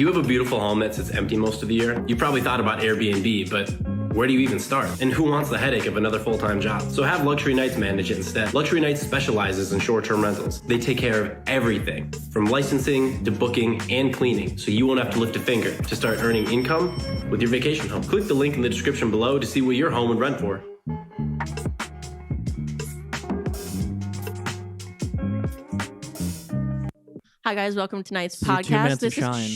Do you have a beautiful home that sits empty most of the year? You probably thought about Airbnb, but where do you even start? And who wants the headache of another full-time job? So have Luxury Nights manage it instead. Luxury Nights specializes in short-term rentals. They take care of everything, from licensing to booking and cleaning, so you won't have to lift a finger to start earning income with your vacation home. Click the link in the description below to see what your home would rent for. Hi guys, welcome to tonight's This is your 2 podcast. minutes of shine.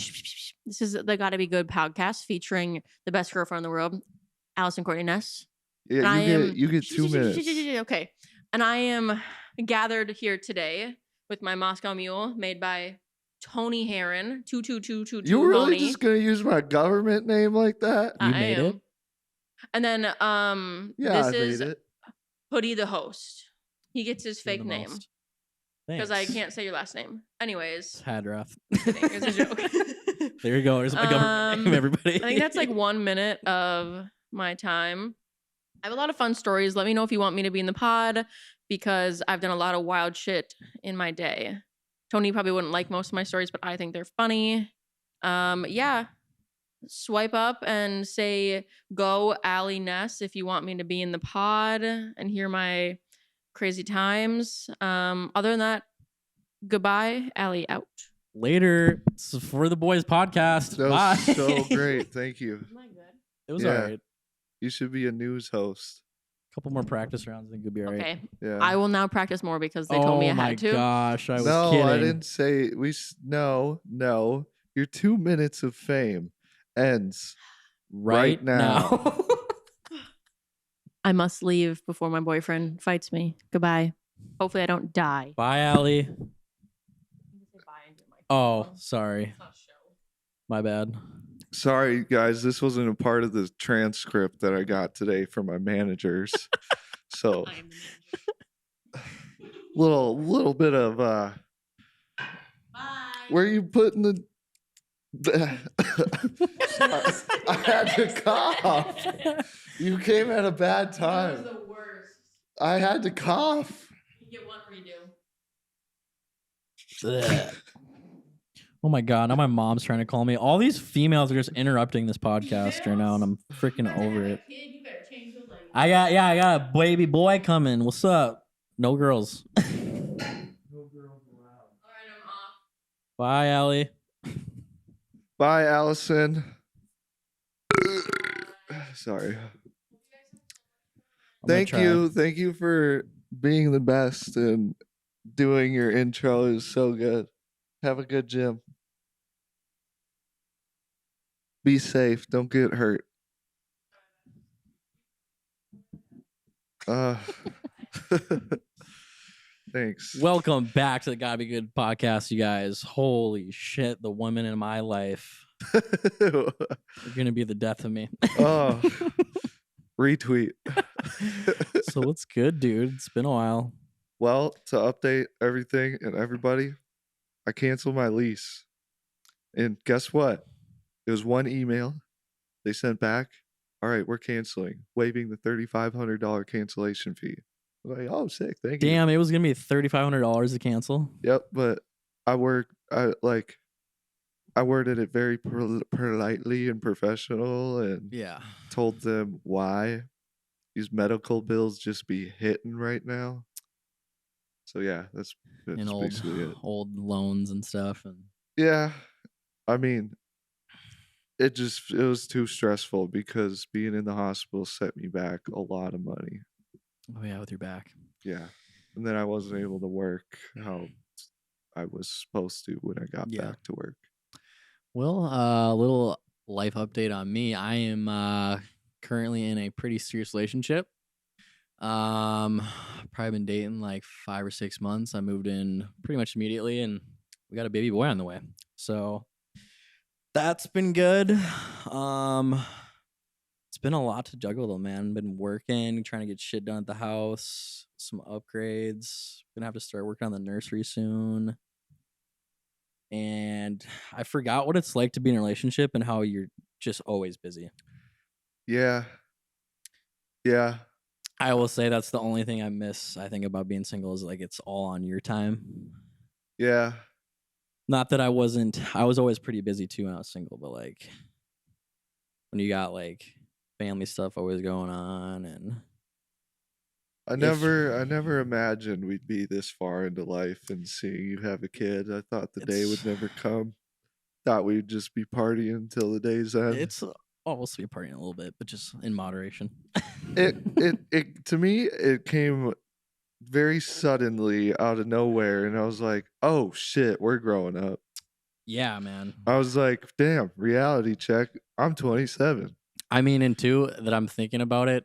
This is the Gotta Be Good podcast featuring the best girlfriend in the world, Allison Courtney Ness. Yeah, you get 2 minutes. Okay, and I am gathered here today with my Moscow Mule made by Tony Heron. 2222. You really Tony. just gonna use my government name like that? You I made am. it? And then Yeah, this I is made it. Hoodie the host. He gets his You're fake the name most. because I Thanks. can't say your last name. Anyways, Hadrath. kidding. It's a joke. There you go. There's my government name, everybody. I think that's like 1 minute of my time. I have a lot of fun stories. Let me know if you want me to be in the pod because I've done a lot of wild shit in my day. Tony probably wouldn't like most of my stories, but I think they're funny. Yeah. Swipe up and say go Allie Ness if you want me to be in the pod and hear my crazy times. Other than that, goodbye, Allie out. Later. It's for the boys podcast. That Bye. was so great. Thank you. Am I good? It was Yeah. all right. You should be a news host. A couple more practice rounds and you'll be all right. Okay. Yeah. I will now practice more because they told me I Oh my had to. gosh. I was no, kidding. I didn't say no. Your 2 minutes of fame ends. Right now. I must leave before my boyfriend fights me. Goodbye. Hopefully I don't die. Bye, Allie. Oh, sorry. My bad. Sorry, guys. This wasn't a part of the transcript that I got today from my managers. So I am the manager. little bit of Bye. where you putting the I had to cough. You came at a bad That time. was the worst. I had to cough. You get one redo. Ugh. Oh my god, now my mom's trying to call me. All these females are just interrupting this podcast right now, and I'm freaking over it. Kid, you better change your language. I got a baby boy coming. What's up? No girls. All right, I'm off. Bye, Allie. Bye, Allison. Sorry. I'm gonna Thank you for being the best and doing your intro is so good. Have a good gym. Be safe. Don't get hurt. Thanks. Welcome back to the Gotta Be Good podcast, you guys. Holy shit, the women in my life are gonna be the death of me. Oh, retweet. So what's good, dude? It's been a while. Well, to update everything and everybody, I canceled my lease. And guess what? It was one email they sent back. All right, we're canceling, waiving the $3,500 cancellation fee. I was like, oh, sick. Thank you. Damn, it was gonna be $3,500 to cancel. Yep, but I worded it very politely and professional and Yeah. told them why these medical bills just be hitting right now. So yeah, that's And basically it. old loans and stuff. And Yeah, I mean, it was too stressful because being in the hospital set me back a lot of money. oh yeah, with your back. Yeah, and then I wasn't able to work how I was supposed to when I got Yeah. back to work. Well, a little life update on me. I am currently in a pretty serious relationship. Probably been dating like 5 or 6 months. I moved in pretty much immediately, and we got a baby boy on the way. So that's been good. It's been a lot to juggle though, man. Been working, trying to get shit done at the house, some upgrades. Gonna have to start working on the nursery soon. And I forgot what it's like to be in a relationship and how you're just always busy. Yeah. I will say that's the only thing I miss, I think, about being single is like it's all on your time. Yeah. Not that I was always pretty busy too when I was single, but like when you got like family stuff always going on and I never imagined we'd be this far into life and seeing you have a kid. I thought the day would never come. Thought we'd just be partying until the day's end. it's almost to be partying a little bit, but just in moderation. It to me it came very suddenly out of nowhere, and I was like, oh shit, we're growing up. Yeah, man. I was like, damn, reality check. I'm 27. I mean, and two, that I'm thinking about it,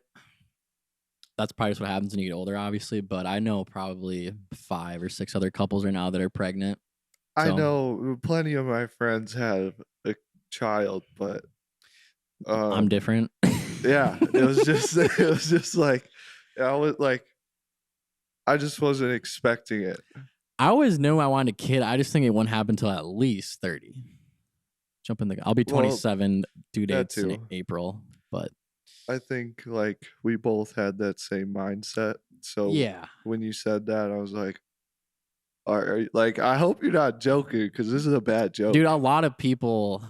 that's probably just what happens when you get older, obviously. But I know probably 5 or 6 other couples right now that are pregnant. I So- know plenty of my friends have a child, but I'm different. yeah, it was just like I just wasn't expecting it. I always knew I wanted a kid. I just think it wouldn't happen until at least 30. I'll be 27, due dates in too. April. But I think like we both had that same mindset. So yeah, when you said that, I was like, all right, like I hope you're not joking because this is a bad joke. dude, a lot of people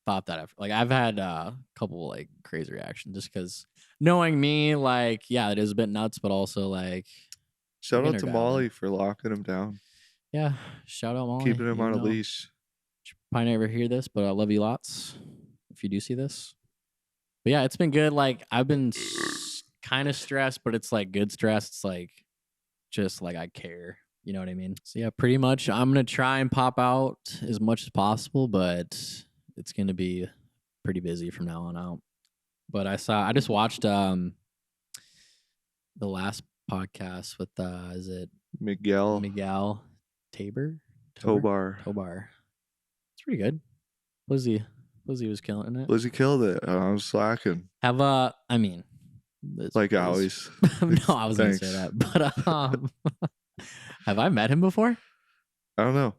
thought that. Like I've had a couple like crazy reactions just because knowing me, like, yeah, it is a bit nuts, but also like, Shout out to beginner Molly for locking him down, yeah, shout out Molly. keeping him even on a though leash. she probably never hear this, but I love you lots if you do see this. But yeah, it's been good. Like I've been kind of stressed, but it's like good stress. It's like just like I care. You know what I mean? So yeah, pretty much I'm gonna try and pop out as much as possible, but it's gonna be pretty busy from now on out. But I just watched the last podcast with is it Miguel Miguel Tabor? Tobar. It's pretty good. Lizzie was killing it. Lizzie killed it. I was slacking. Have I mean, Like always. no, I was gonna say Thanks. that, but have I met him before? I don't know.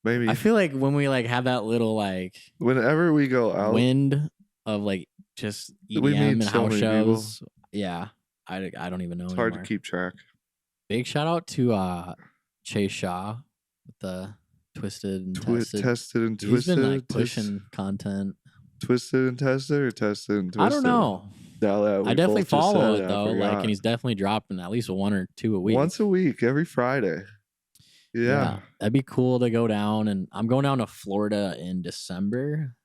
Maybe I feel like when we like have that little like whenever we go out, wind of like just We EDM meet and so house many people. shows, yeah, I don't even know it's anymore. hard to keep track. Big shout out to Shea with the Twisted and Tested. Tested and He's twisted. been like pushing content. Twisted and tested or tested and twisted? I don't know. We I definitely both just follow said it though. Like, forgot. and he's definitely dropping at least 1 or 2 a week. Once a week, every Friday. Yeah. That'd be cool to go down. And I'm going down to Florida in December.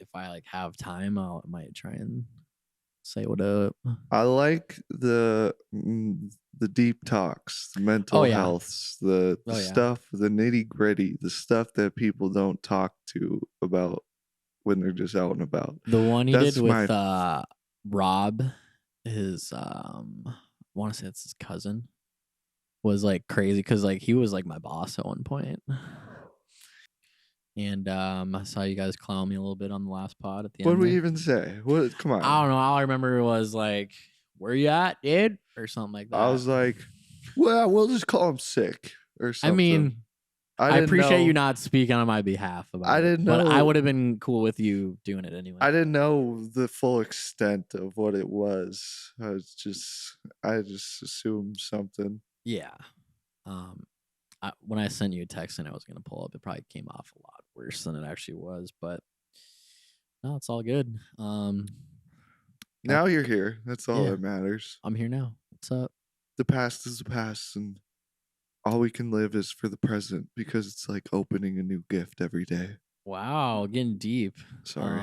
If I like have time, I might try and say what up. I like the deep talks, the mental yeah. healths, the Oh, yeah. stuff, the nitty gritty, the stuff that people don't talk to about when they're just out and about. The one he That's did with Rob, his I want to say it's his cousin, was like crazy because like he was like my boss at one point. And I saw you guys clown me a little bit on the last pod at the What end. did we there. even say? What? Come on. I don't know. All I remember was like, "Where you at, dude?" or something like that. I was like, well, we'll just call him sick or I something. mean, I didn't appreciate know- you not speaking on my behalf about it. I didn't but I know- would have been cool with you doing it anyway. I didn't know the full extent of what it was. I just assumed something. Yeah. When I sent you a text and I was gonna pull up, it probably came off a lot worse than it actually was. But no, it's all good. Now you're here. That's all Yeah. that matters. I'm here now. What's up? The past is the past, and all we can live is for the present because it's like opening a new gift every day. Wow, getting deep. Sorry,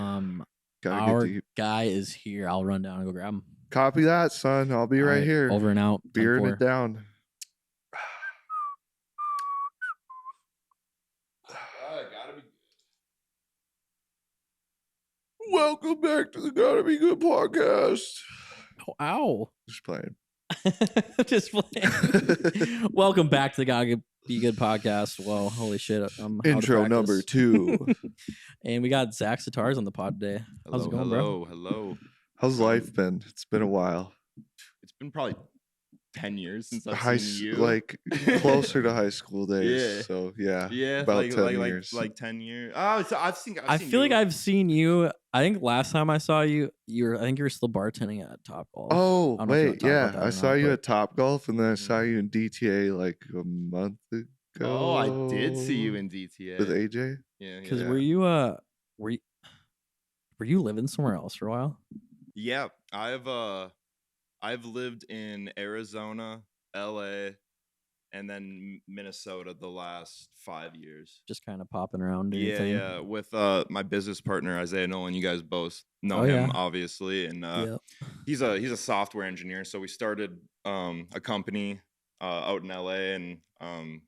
gotta Our get deep. guy is here. I'll run down and go grab him. Copy that, son. I'll be All right here. Over and out. Beering 10-4. it down. Welcome back to the Gotta Be Good podcast. Oh, ow. Just playing. Just playing. Welcome back to the Gotta Be Good podcast. Whoa, holy shit. I'm out of Intro number practice. 2. And we got Zach Sitarz on the pod today. How's it going, bro? Hello. How's life been? It's been a while. It's been probably 10 years since I've High, seen you. like closer to high school days. Yeah. So yeah, yeah, about like 10 years. like 10 years. Oh, so I've seen. I feel like I've seen you. I think last time I saw you, I think you were still bartending at Top Golf. Oh I don't know if you wanna wait, talk yeah, about that I or saw not, you but- at Top Golf, and then I saw Mhm. you in DTA like a month Oh, I did see you in DTA. with AJ. Yeah, Because yeah. were you living somewhere else for a while? Yeah, I've lived in Arizona, LA, and then Minnesota the last 5 years. Just kind of popping around doing your Yeah, thing. yeah. With my business partner Isaiah Nolan, you guys both know Oh, him, yeah. obviously, and Yep. he's a software engineer. So we started a company out in LA, and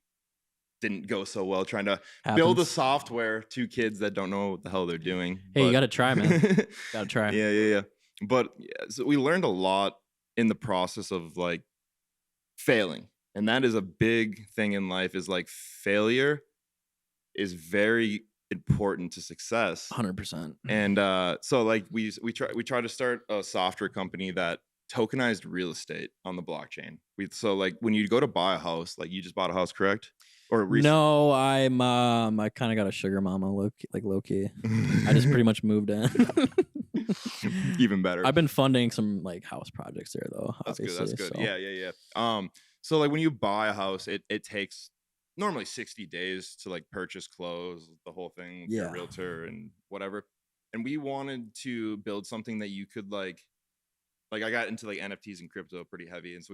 didn't go so well trying to build a Happens. software to kids that don't know what the hell they're doing. Hey, you but- gotta try, man. Gotta try. yeah. But yeah, so we learned a lot in the process of like failing, and that is a big thing in life. Is like failure is very important to success. 100%. And so like we try to start a software company that tokenized real estate on the blockchain. So like when you go to buy a house, like you just bought a house, correct? Or No, I kind of got a sugar mama low key. I just pretty much moved in. even better. I've been funding some like house projects there though. That's obviously, good. That's good. so. Yeah. So like when you buy a house, it takes normally 60 days to like purchase, close, the whole thing with your Yeah. realtor and whatever. And we wanted to build something that you could like I got into like NFTs and crypto pretty heavy, and so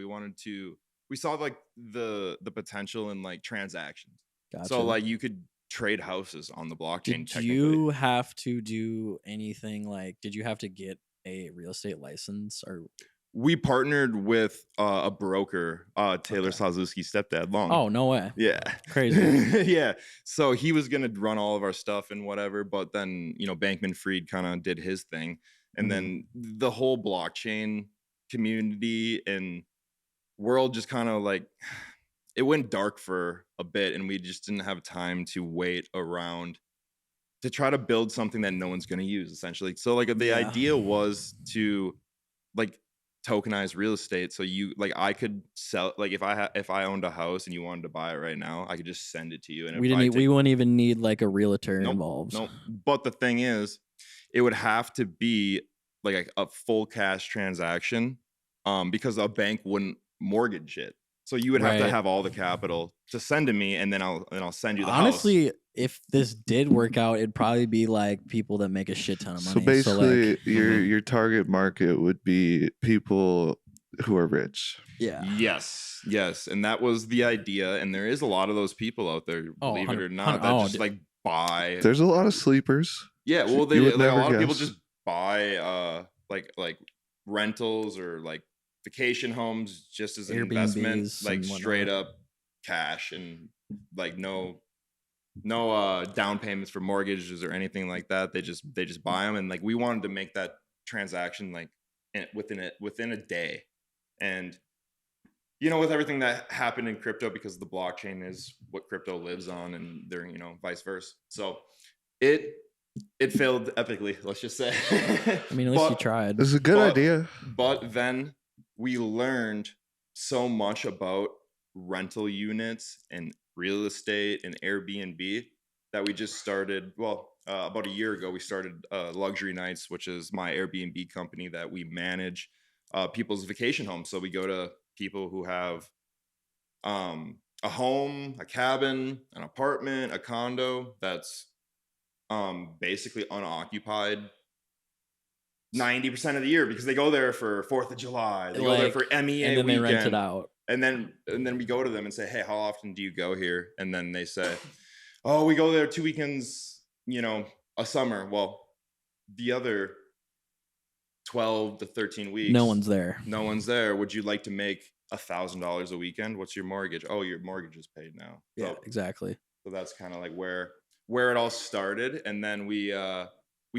we saw like the potential in like transactions. Gotcha. So like you could trade houses on the blockchain. Did you have to do anything like? Did you have to get a real estate license or? We partnered with a broker, Taylor Okay. Sazowski's stepdad, Long. Oh, no way. Yeah. Crazy. Yeah. So he was going to run all of our stuff and whatever. But then, Bankman Fried kind of did his thing. And then the whole blockchain community and world just kind of like, it went dark for a bit. And we just didn't have time to wait around to try to build something that no one's going to use, essentially. So like the idea was to like tokenize real estate, so you like I could sell, like if I owned a house and you wanted to buy it right now, I could just send it to you, and we wouldn't even need like a realtor Nope, involved. Nope. But the thing is, it would have to be like a full cash transaction, because a bank wouldn't mortgage it. So you would have to Right. have all the capital to send to me, and then I'll send you the house. Honestly, if this did work out, it'd probably be like people that make a shit ton of money. So basically, like, your target market would be people who are rich. yeah. Yes, and that was the idea. And there is a lot of those people out there, Oh, believe it or 100 not, that just dude. like buy. There's a lot of sleepers. Yeah, well, they You would like, a never lot of people guess. just buy like rentals or like vacation homes just as an investment, Airbnbs like and straight whatnot. up cash, and like no down payments for mortgages or anything like that. They just buy them, and like we wanted to make that transaction like within a day. And with everything that happened in crypto, because the blockchain is what crypto lives on, and they're vice versa. So it failed epically, let's just say. I mean, at least you tried. It's a good idea. But then we learned so much about rental units and real estate and Airbnb that we just started. Well, about a year ago, we started Luxury Nights, which is my Airbnb company that we manage people's vacation homes. So we go to people who have a home, a cabin, an apartment, a condo that's basically unoccupied 90% of the year, because they go there for 4th of July, they go there for MEA and then weekend, they rent it out. and then we go to them and say, hey, how often do you go here? And then they say, oh, we go there 2 weekends, a summer. Well, the other 12 to 13 weeks, No one's there. Would you like to make $1,000 a weekend? What's your mortgage? Oh, your mortgage is paid now. Yeah, exactly. So that's kind of like where it all started. And then we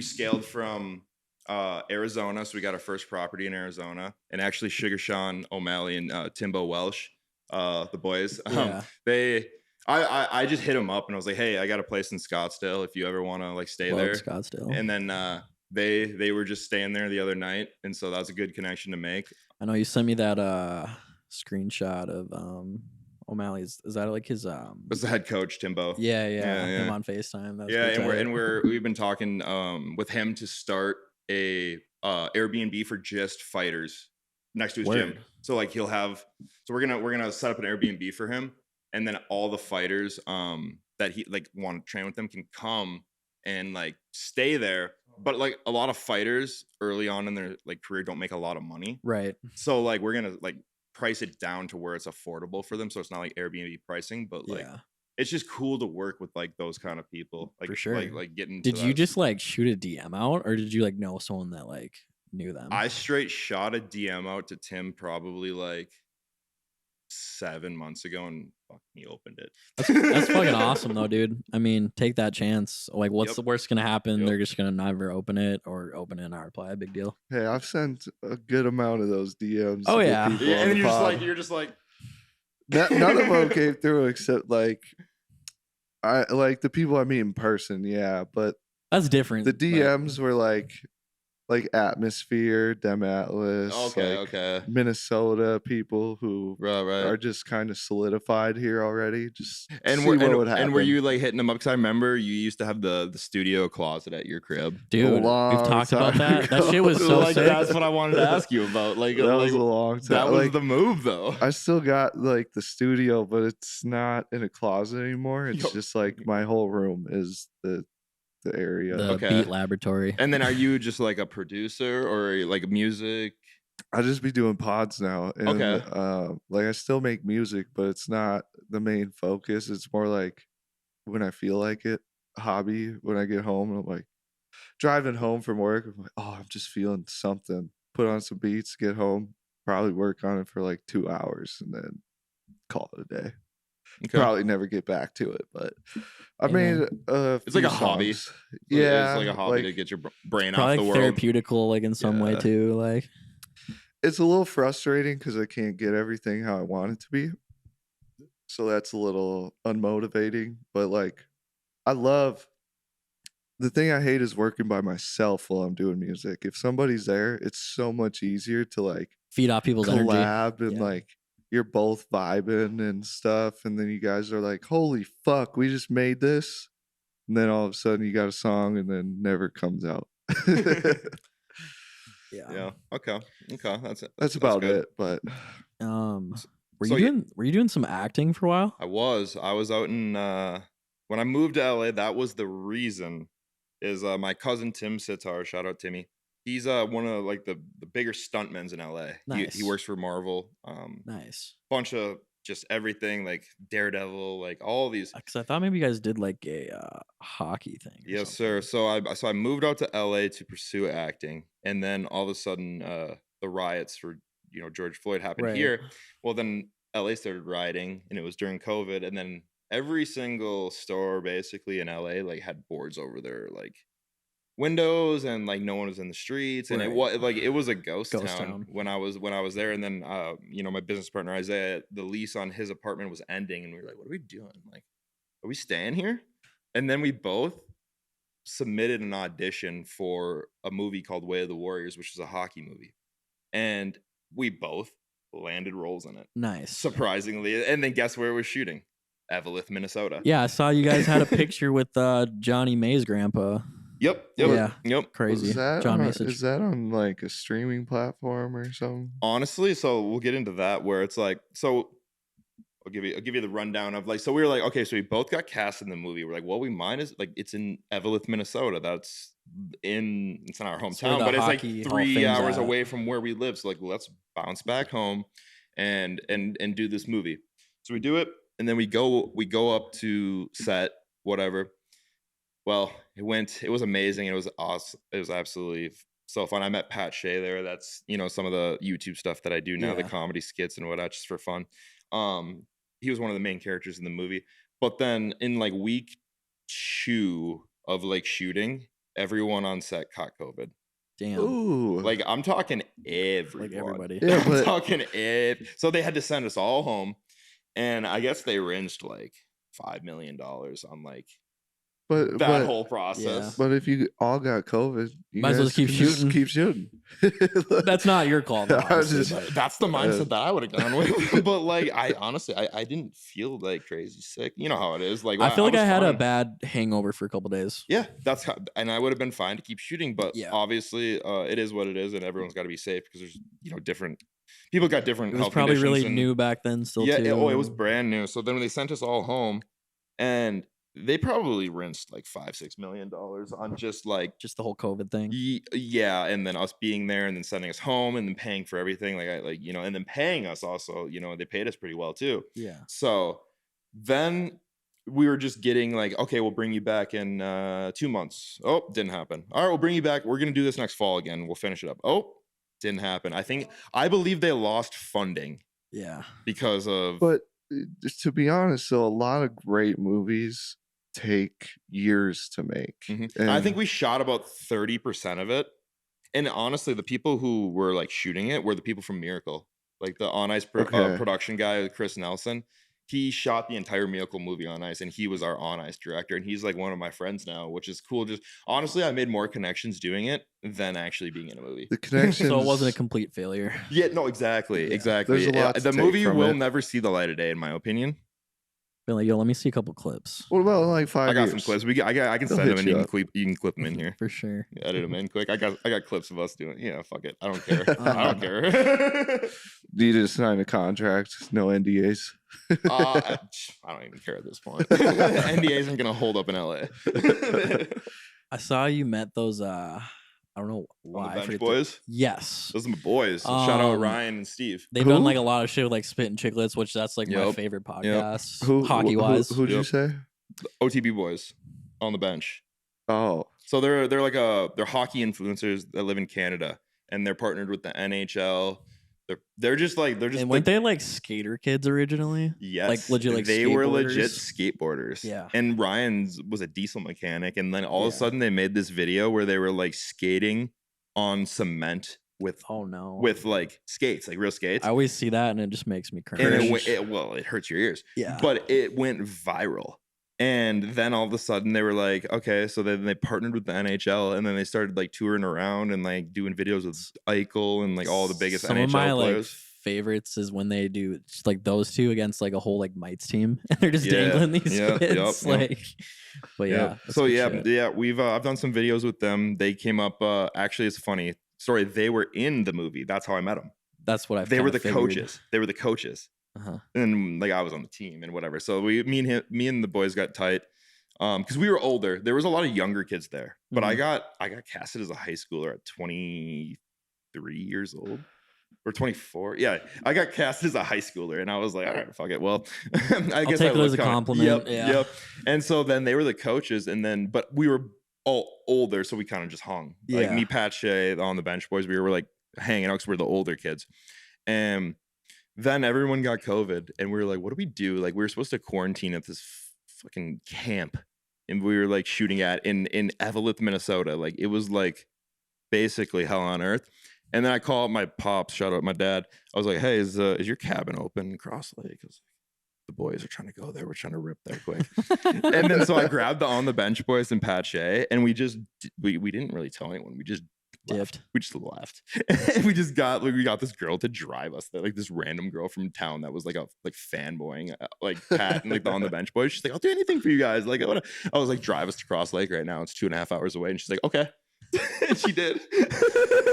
scaled from Arizona. So we got our first property in Arizona, and actually Sugar Sean O'Malley and Timbo Welsh, the boys, Yeah. I just hit them up and I was like, hey, I got a place in Scottsdale if you ever want to like stay Love there. Scottsdale. And then they were just staying there the other night, and so that was a good connection to make. I know you sent me that screenshot of O'Malley's. Is that like his That's the head coach, Timbo. Yeah, Yeah. him on FaceTime. That was Yeah, pretty and tight. we've been talking with him to start a Airbnb for just fighters next to his gym. Word. So like we're gonna set up an Airbnb for him, and then all the fighters that he like want to train with them can come and like stay there. But like a lot of fighters early on in their like career don't make a lot of money. Right. So like we're gonna like price it down to where it's affordable for them. So it's not like Airbnb pricing, but like Yeah. it's just cool to work with like those kind of people. Like For sure. like getting. Did you just like shoot a DM out, or did you like know someone that like knew them? I straight shot a DM out to Tim probably like 7 months ago, and fuck, he opened it. That's fucking awesome though, dude. I mean, take that chance. Like, what's Yep. the worst gonna happen? Yep. They're just gonna never open it or open it and not reply. Big deal. Hey, I've sent a good amount of those DMs. Oh, to get yeah. people Yeah, on and the then pod. you're just like None of them came through except like I like the people I meet in person. Yeah, but That's different. the but- DMs were like Atmosphere, Dem Atlas, okay, like okay, Minnesota people who right. are just kind of solidified here already. Just And see were what would happen. and were you like hitting them up? Because I remember you used to have the studio closet at your crib. Dude, we've long talked about time that. That shit was ago. so like sick. that's what I wanted to ask you about. Like that was like, a long time. that was like, the move though. I still got like the studio, but it's not in a closet anymore. It's Yup. just like my whole room is the area. The Okay. Beat Laboratory. And then are you just like a producer or like music? I just be doing pods now. And, Okay. like I still make music, but it's not the main focus. It's more like when I feel like it, hobby. When I get home, I'm like driving home from work. I'm like, oh, I'm just feeling something. Put on some beats, get home, probably work on it for like 2 hours, and then call it a day. Okay. Probably never get back to it, but I Hey, made man. It's like few a hobby. songs. Yeah, It's like a hobby to get your brain off Probably the like world. therapeutical, like in some way Yeah. too. Like, it's a little frustrating because I can't get everything how I want it to be. So that's a little unmotivating. But like, I love the thing I hate is working by myself while I'm doing music. If somebody's there, it's so much easier to like feed off people's energy. collab and Yeah. like you're both vibing and stuff. And then you guys are like, holy fuck, we just made this. And then all of a sudden you got a song and then never comes out. Yeah. Okay. That's about good. it. But Were So, you yeah. doing some acting for a while? I was out in when I moved to LA. That was the reason. Is my cousin Tim Sitarz, shout out Timmy. He's one of like the bigger stuntmen's in LA. Nice. He works for Marvel. Nice. Bunch of just everything like Daredevil, like all these. Because I thought maybe you guys did like a hockey thing. or Yes, something. sir. So I moved out to LA to pursue acting, and then all of a sudden, the riots for George Floyd happened Right. here. Well, then LA started rioting, and it was during COVID, and then every single store basically in LA like had boards over their like windows, and like no one was in the streets, and Right. it was a ghost Ghost town town. when I was there. And then my business partner Isaiah, the lease on his apartment was ending, and we were like, what are we doing? Like, are we staying here? And then we both submitted an audition for a movie called Way of the Warriors, which is a hockey movie, and we both landed roles in it, Nice. surprisingly. And then guess where we're shooting? Evelyn, Minnesota. Yeah, I saw you guys had a picture with Johnny May's grandpa. Yep. Yeah. Yep. Crazy. is that John on, Masich. is that on like a streaming platform or something? Honestly, so we'll get into that where it's like, so I'll give you the rundown of like, so we were like, okay, so we both got cast in the movie. We're like, well, we might is like, it's in Evelyn, Minnesota. It's not our where hometown, the but it's like Hockey Hall of 3 Fame's hours at. away from where we live. So like, let's bounce back home and do this movie. So we do it, and then we go up to set, whatever. Well, it was amazing. It was awesome. It was absolutely so fun. I met Pat Shea there. That's, some of the YouTube stuff that I do now, the Yeah. comedy skits and whatnot, just for fun. He was one of the main characters in the movie. But then in like week 2 of like shooting, everyone on set caught COVID. Damn. Ooh, Like I'm talking everyone. Like everybody. Yeah, I'm but- talking so they had to send us all home, and I guess they rinsed like $5 million on like but that whole process. but if you all got COVID, you Might as well guys just keep can shooting. keep shooting. That's not your call. though, I was honestly, just- but- That's the mindset that I would have gone with. But like, I honestly, I didn't feel like crazy sick. You know how it is. Like, I feel like I was had a fine. bad hangover for a couple days. Yeah, that's how, and I would have been fine to keep shooting. But Yeah. obviously, it is what it is, and everyone's got to be safe because there's different people got different It was health probably really conditions and- new back then still yeah, too. it was brand new. So then when they sent us all home, and they probably rinsed like $5-6 million on just like just the whole COVID thing. yeah, and then us being there and then sending us home and then paying for everything, and then paying us also, they paid us pretty well too. Yeah. So then we were just getting like, okay, we'll bring you back in 2 months. Oh, didn't happen. All right, we'll bring you back. We're gonna do this next fall again. We'll finish it up. Oh, didn't happen. I believe they lost funding Yeah. because of. But to be honest, though, a lot of great movies take years to make. Mhm. I think we shot about 30% of it. And honestly, the people who were like shooting it were the people from Miracle, like the On Ice Okay. production guy, Chris Nelson. He shot the entire Miracle movie on ice, and he was our on ice director. And he's like one of my friends now, which is cool. Just honestly, I made more connections doing it than actually being in a movie. the connections. So it wasn't a complete failure. Yeah, no, exactly. Yeah. Exactly. There's a lot to The take movie from will it. never see the light of day, in my opinion. Been like, yo, let me see a couple clips. What about like 5 I got years? some clips. I can They'll send them, hit and you you up. can clip them in here. For sure. Edit them in quick. I got clips of us doing. Yeah, fuck it. I don't care. I don't care. Do you just sign a contract? No NDAs. I don't even care at this point. NDAs aren't gonna hold up in LA. I saw you met those I don't know On why. the I bench forget boys. Yes. Those are my boys. So shout out Um, Ryan and Steve. They've done Who? like a lot of shit with like Spit and Chicklets, which that's like my Yep. favorite Yep. podcast. Hockey wise. Who'd you Yep. say? The OTB boys on the bench. Oh, So they're hockey influencers that live in Canada, and they're partnered with the NHL. They're just And weren't they like skater kids originally? yes, legit, like, they were legit skateboarders? skateboarders. Yeah. And Ryan's was a diesel mechanic, and then all of Yeah. a sudden they made this video where they were like skating on cement with Oh no. like skates, like real skates. I always see that and it just makes me cringe. And it hurts your ears. Yeah. But it went viral. And then all of a sudden they were like, okay, so then they partnered with the NHL, and then they started like touring around and like doing videos with Eichel and like all the biggest Some NHL of my players. like favorites is when they do just like those two against like a whole like mites team and they're just Yeah, dangling these yep, kids. yep. Like but yeah. that's So good shit. yeah, we've I've done some videos with them. They came up actually it's a funny story. They were in the movie. That's how I met them. That's what I They were the figured. coaches. They were the coaches. Uh-huh. And like I was on the team and whatever. So me and the boys got tight. Because we were older. There was a lot of younger kids there. But I got casted as a high schooler at 23 years old. Or 24. Yeah. I got casted as a high schooler, and I was like, all right, fuck it. Well, I guess take it as look a kinda- compliment, Yep. yeah. Yep. And so then they were the coaches, but we were all older, so we kind of just hung. Like Yeah. me, Pat, Shea, on the bench boys, we were like hanging out because we're the older kids. And then everyone got COVID, and we were like, what do we do? Like, we were supposed to quarantine at this fucking camp, and we were like shooting at in Evelyn, Minnesota. Like, it was like basically hell on earth. And then I call up my pops, shout out my dad. I was like, hey, is your cabin open in Cross Lake? Because the boys are trying to go there. We're trying to rip there quick. And then so I grabbed the On the Bench boys and Pat Shea, and we didn't really tell anyone. We just left. Dipped. We just left. And we got this girl to drive us there, like this random girl from town that was like fanboying like Pat and like the On the Bench boys. She's like, I'll do anything for you guys. Like I was like, drive us to Cross Lake right now. It's 2.5 hours away. And she's like, okay. And she did.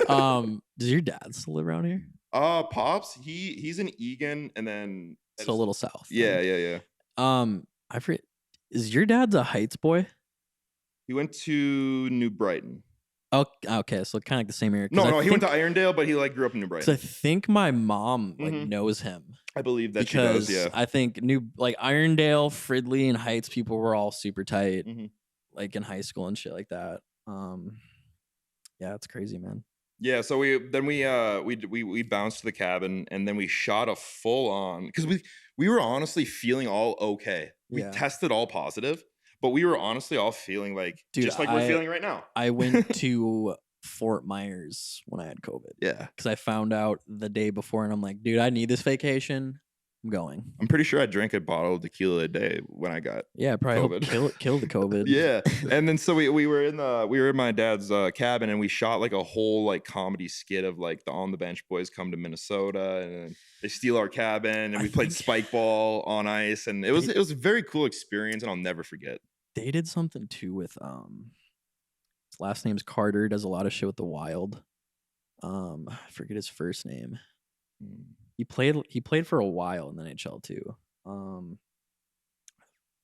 Does your dad still live around here? Pops, he's in Egan, and then So a little south. yeah. I forget. Is your dad's a Heights boy? He went to New Brighton. Oh, okay. So kind of like the same area. No, he went to Irondale, but he like grew up in New Because I Brighton. think my mom like Mhm. knows him. I believe that Because she does. Yeah. I think Irondale, Fridley, and Heights people were all super tight, Mhm. like in high school and shit like that. Yeah, it's crazy, man. Yeah, so we bounced to the cabin, and then we shot a full on because we were honestly feeling all okay. We Yeah. tested all positive, but we were honestly all feeling like Dude, just like we're feeling right now. I went to Fort Myers when I had COVID Yeah, because I found out the day before, and I'm like, dude, I need this vacation. I'm going. I'm pretty sure I drank a bottle of tequila a day when I got. Yeah, probably helped COVID. kill the COVID. Yeah, and then so we were in my dad's cabin, and we shot like a whole like comedy skit of like the On the Bench boys come to Minnesota and they steal our cabin, and I we played think- spike ball on ice, and it was a very cool experience, and I'll never forget. They did something too with his last name's Carter. Does a lot of shit with the Wild. I forget his first name. He played for a while in the NHL too.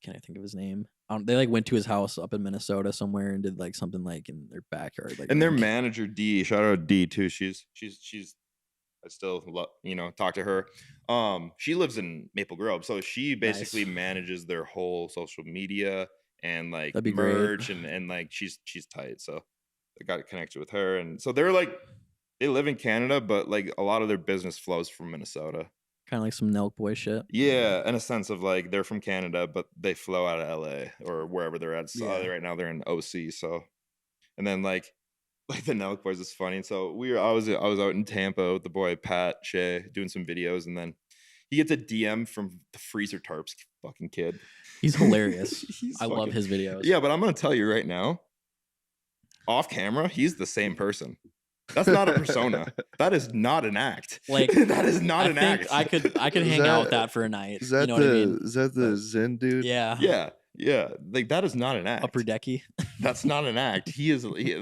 Can I think of his name? They like went to his house up in Minnesota somewhere and did like something like in their backyard. Like And their rink. manager D, shout out D too. She's I still talk to her. She lives in Maple Grove, so she basically Nice. manages their whole social media and like That'd be great. merch and like she's tight. So I got connected with her, and so they're like they live in Canada, but like a lot of their business flows from Minnesota. Kind of like some NELK boy shit. Yeah, in a sense of like they're from Canada, but they flow out of LA or wherever they're at. So Yeah. right now they're in OC. So, and then like the NELK boys is funny. And so I was out in Tampa with the boy Pat Shea doing some videos, and then he gets a DM from the Freezer Tarps fucking kid. He's hilarious. He's I love fucking- his videos. Yeah, but I'm gonna tell you right now, off camera, he's the same person. That's not a persona. That is not an act. Like, that is not I an think act. I could Is hang out that- with that for a night. Is that you know what I mean? is that the Zen dude? Yeah. Yeah. Like that is not an act. Upper decky. That's not an act.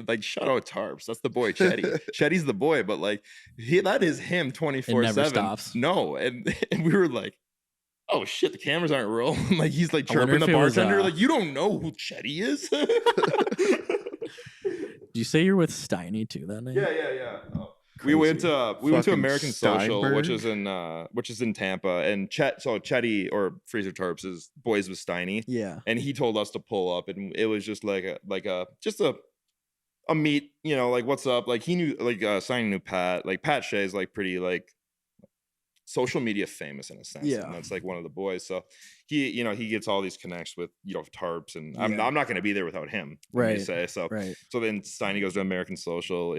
Like shout out Tarps. That's the boy Chetty. Chetty's the boy, but like that is him 24/7. stops. No, and we were like, oh shit, the cameras aren't rolling. Like he's like I wonder chirping the if it was, bartender. Like you don't know who Chetty is. Did you say you're with Steiny too that night? yeah. Oh. We went to Fucking American Social, which Steinberg? is in Tampa, and Chetty or Freezer Tarps is boys with Steiny. Yeah. And he told us to pull up, and it was just like a meet, like what's up. Like he knew, like Steiny knew Pat. Like Pat Shea is like pretty like social media famous in a sense. Yeah. And that's like one of the boys. So he gets all these connects with Tarps, and I'm Yeah. not going to be there without him. let me Right. say so. Right. So then Steiny goes to American Social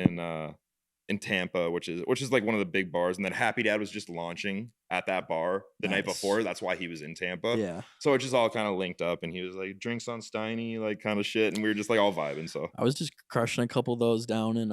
in Tampa, which is like one of the big bars, and then Happy Dad was just launching at that bar the night Nice. before. That's why he was in Tampa. Yeah. So it just all kind of linked up, and he was like drinks on Steiny, like kind of shit, and we were just like all vibing. So I was just crushing a couple of those down in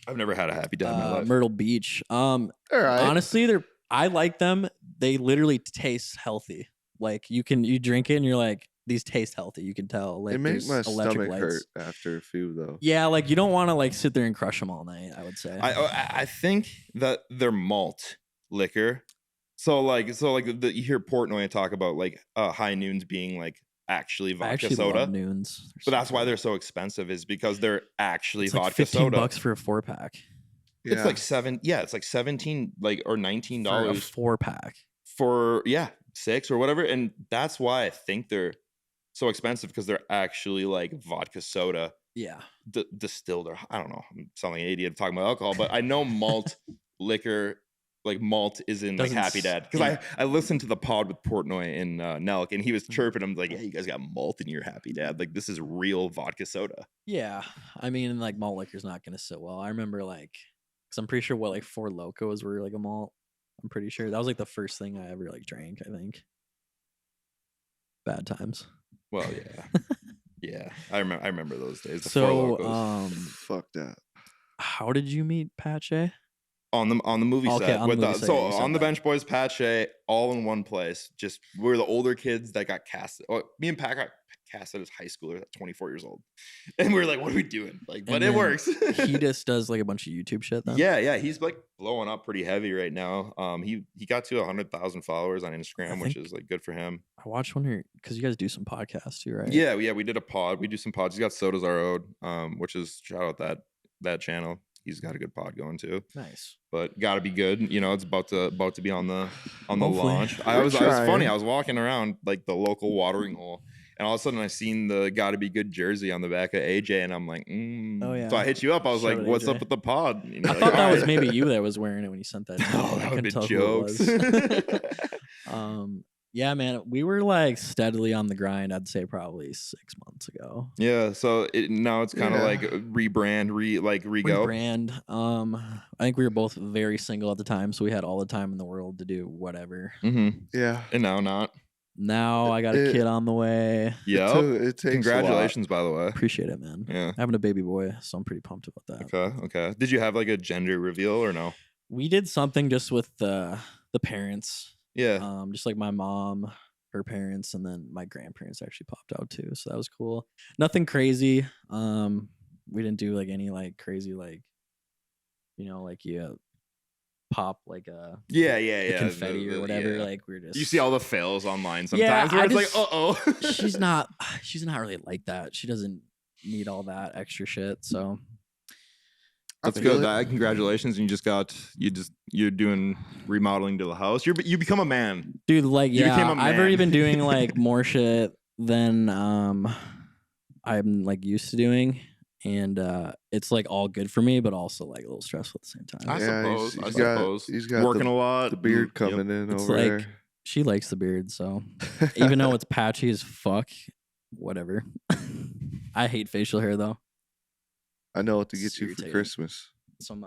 I've never had a Happy Dad in my life. Myrtle Beach. All right. Honestly, I like them. They literally taste healthy. Like you drink it and you're like, these taste healthy. You can tell. Like It makes my there's electric stomach lights. hurt after a few though. Yeah, like you don't want to like sit there and crush them all night. I would say. I think that they're malt liquor. So you hear Portnoy talk about like High Noons being like actually I vodka actually soda. love Noons. They're But so that's why good. they're so expensive, is because they're actually It's like vodka soda. $15 for a 4-pack. It's like it's like 17 like or $19 For a 4-pack. for 6 or whatever, and that's why I think they're so expensive, because they're actually like vodka soda Yeah. distilled. Or I don't know, I'm sounding like an idiot talking about alcohol, but I know malt liquor, like malt is in like Doesn't Happy s- Dad, because yeah. I listened to the pod with Portnoy in NELK, and he was chirping. I'm like, yeah, you guys got malt in your Happy Dad. Like this is real vodka soda. Yeah. I mean, like malt liquor's not gonna sit well. I remember like, cause I'm pretty sure like 4 Locos were like a malt. I'm pretty sure that was like the first thing I ever like drank. I think. Bad times. Well, yeah, I remember those days. The Four So, Locos. Fuck that. how did you meet Pat Shea? on the movie Okay, set on the with movie us. set, So yeah, you said on the that. bench boys, Pat Shea, all in one place. Just we're the older kids that got cast. Me and Pat got casted as high schoolers at 24 years old, and we were like, "What are we doing?" Like, but And it then works. He just does like a bunch of YouTube shit then. yeah, he's like blowing up pretty heavy right now. He got to 100,000 followers on Instagram, which think- is like good for him. I watched one here because you guys do some podcasts too, right? Yeah, we did a pod. We do some pods. He's got Soda's Our Ode, which is shout out that channel. He's got a good pod going too. Nice. But gotta be good. It's about to be on the Hopefully. launch. I We're was funny. trying. I was walking around like the local watering hole, and all of a sudden I seen the gotta be good jersey on the back of AJ, and I'm like, Oh, yeah. So I hit you up. I was Shout like, out what's AJ. up with the pod? And you're I like, thought that "All was right." maybe you that was wearing it when you sent that. No, I that would couldn't be tell who it jokes. was. Yeah, man, we were like steadily on the grind. I'd say probably 6 months ago. Yeah. So now it's kind of Yeah. like rebrand, rego. Rebrand. I think we were both very single at the time, so we had all the time in the world to do whatever. Mm-hmm. Yeah. And now not. Now I got a It- kid on the way. Yeah. It takes Congratulations, by the way. Appreciate it, man. Yeah. Having a baby boy, so I'm pretty pumped about that. Okay. Did you have like a gender reveal or no? We did something just with the parents. Yeah. Just like my mom, her parents, and then my grandparents actually popped out too. So that was cool. Nothing crazy. We didn't do like any like crazy like, like pop like a yeah. confetti or whatever. yeah. Like we're just You see all the fails online Yeah, sometimes where I it's just- like, uh-oh. she's not really like that. She doesn't need all that extra shit. So That's I feel good. it. Congratulations. And you're doing remodeling to the house. You become a man. dude, like You became yeah, a I've already man. been doing like more shit than I'm like used to doing. And it's like all good for me, but also like a little stressful at the same time. I Yeah, suppose. he's I got- suppose. he's got working a lot. The beard Yep. coming in It's over like there. she likes the beard, so even though it's patchy as fuck, whatever. I hate facial hair though. I know what to get you for irritating. Christmas. Some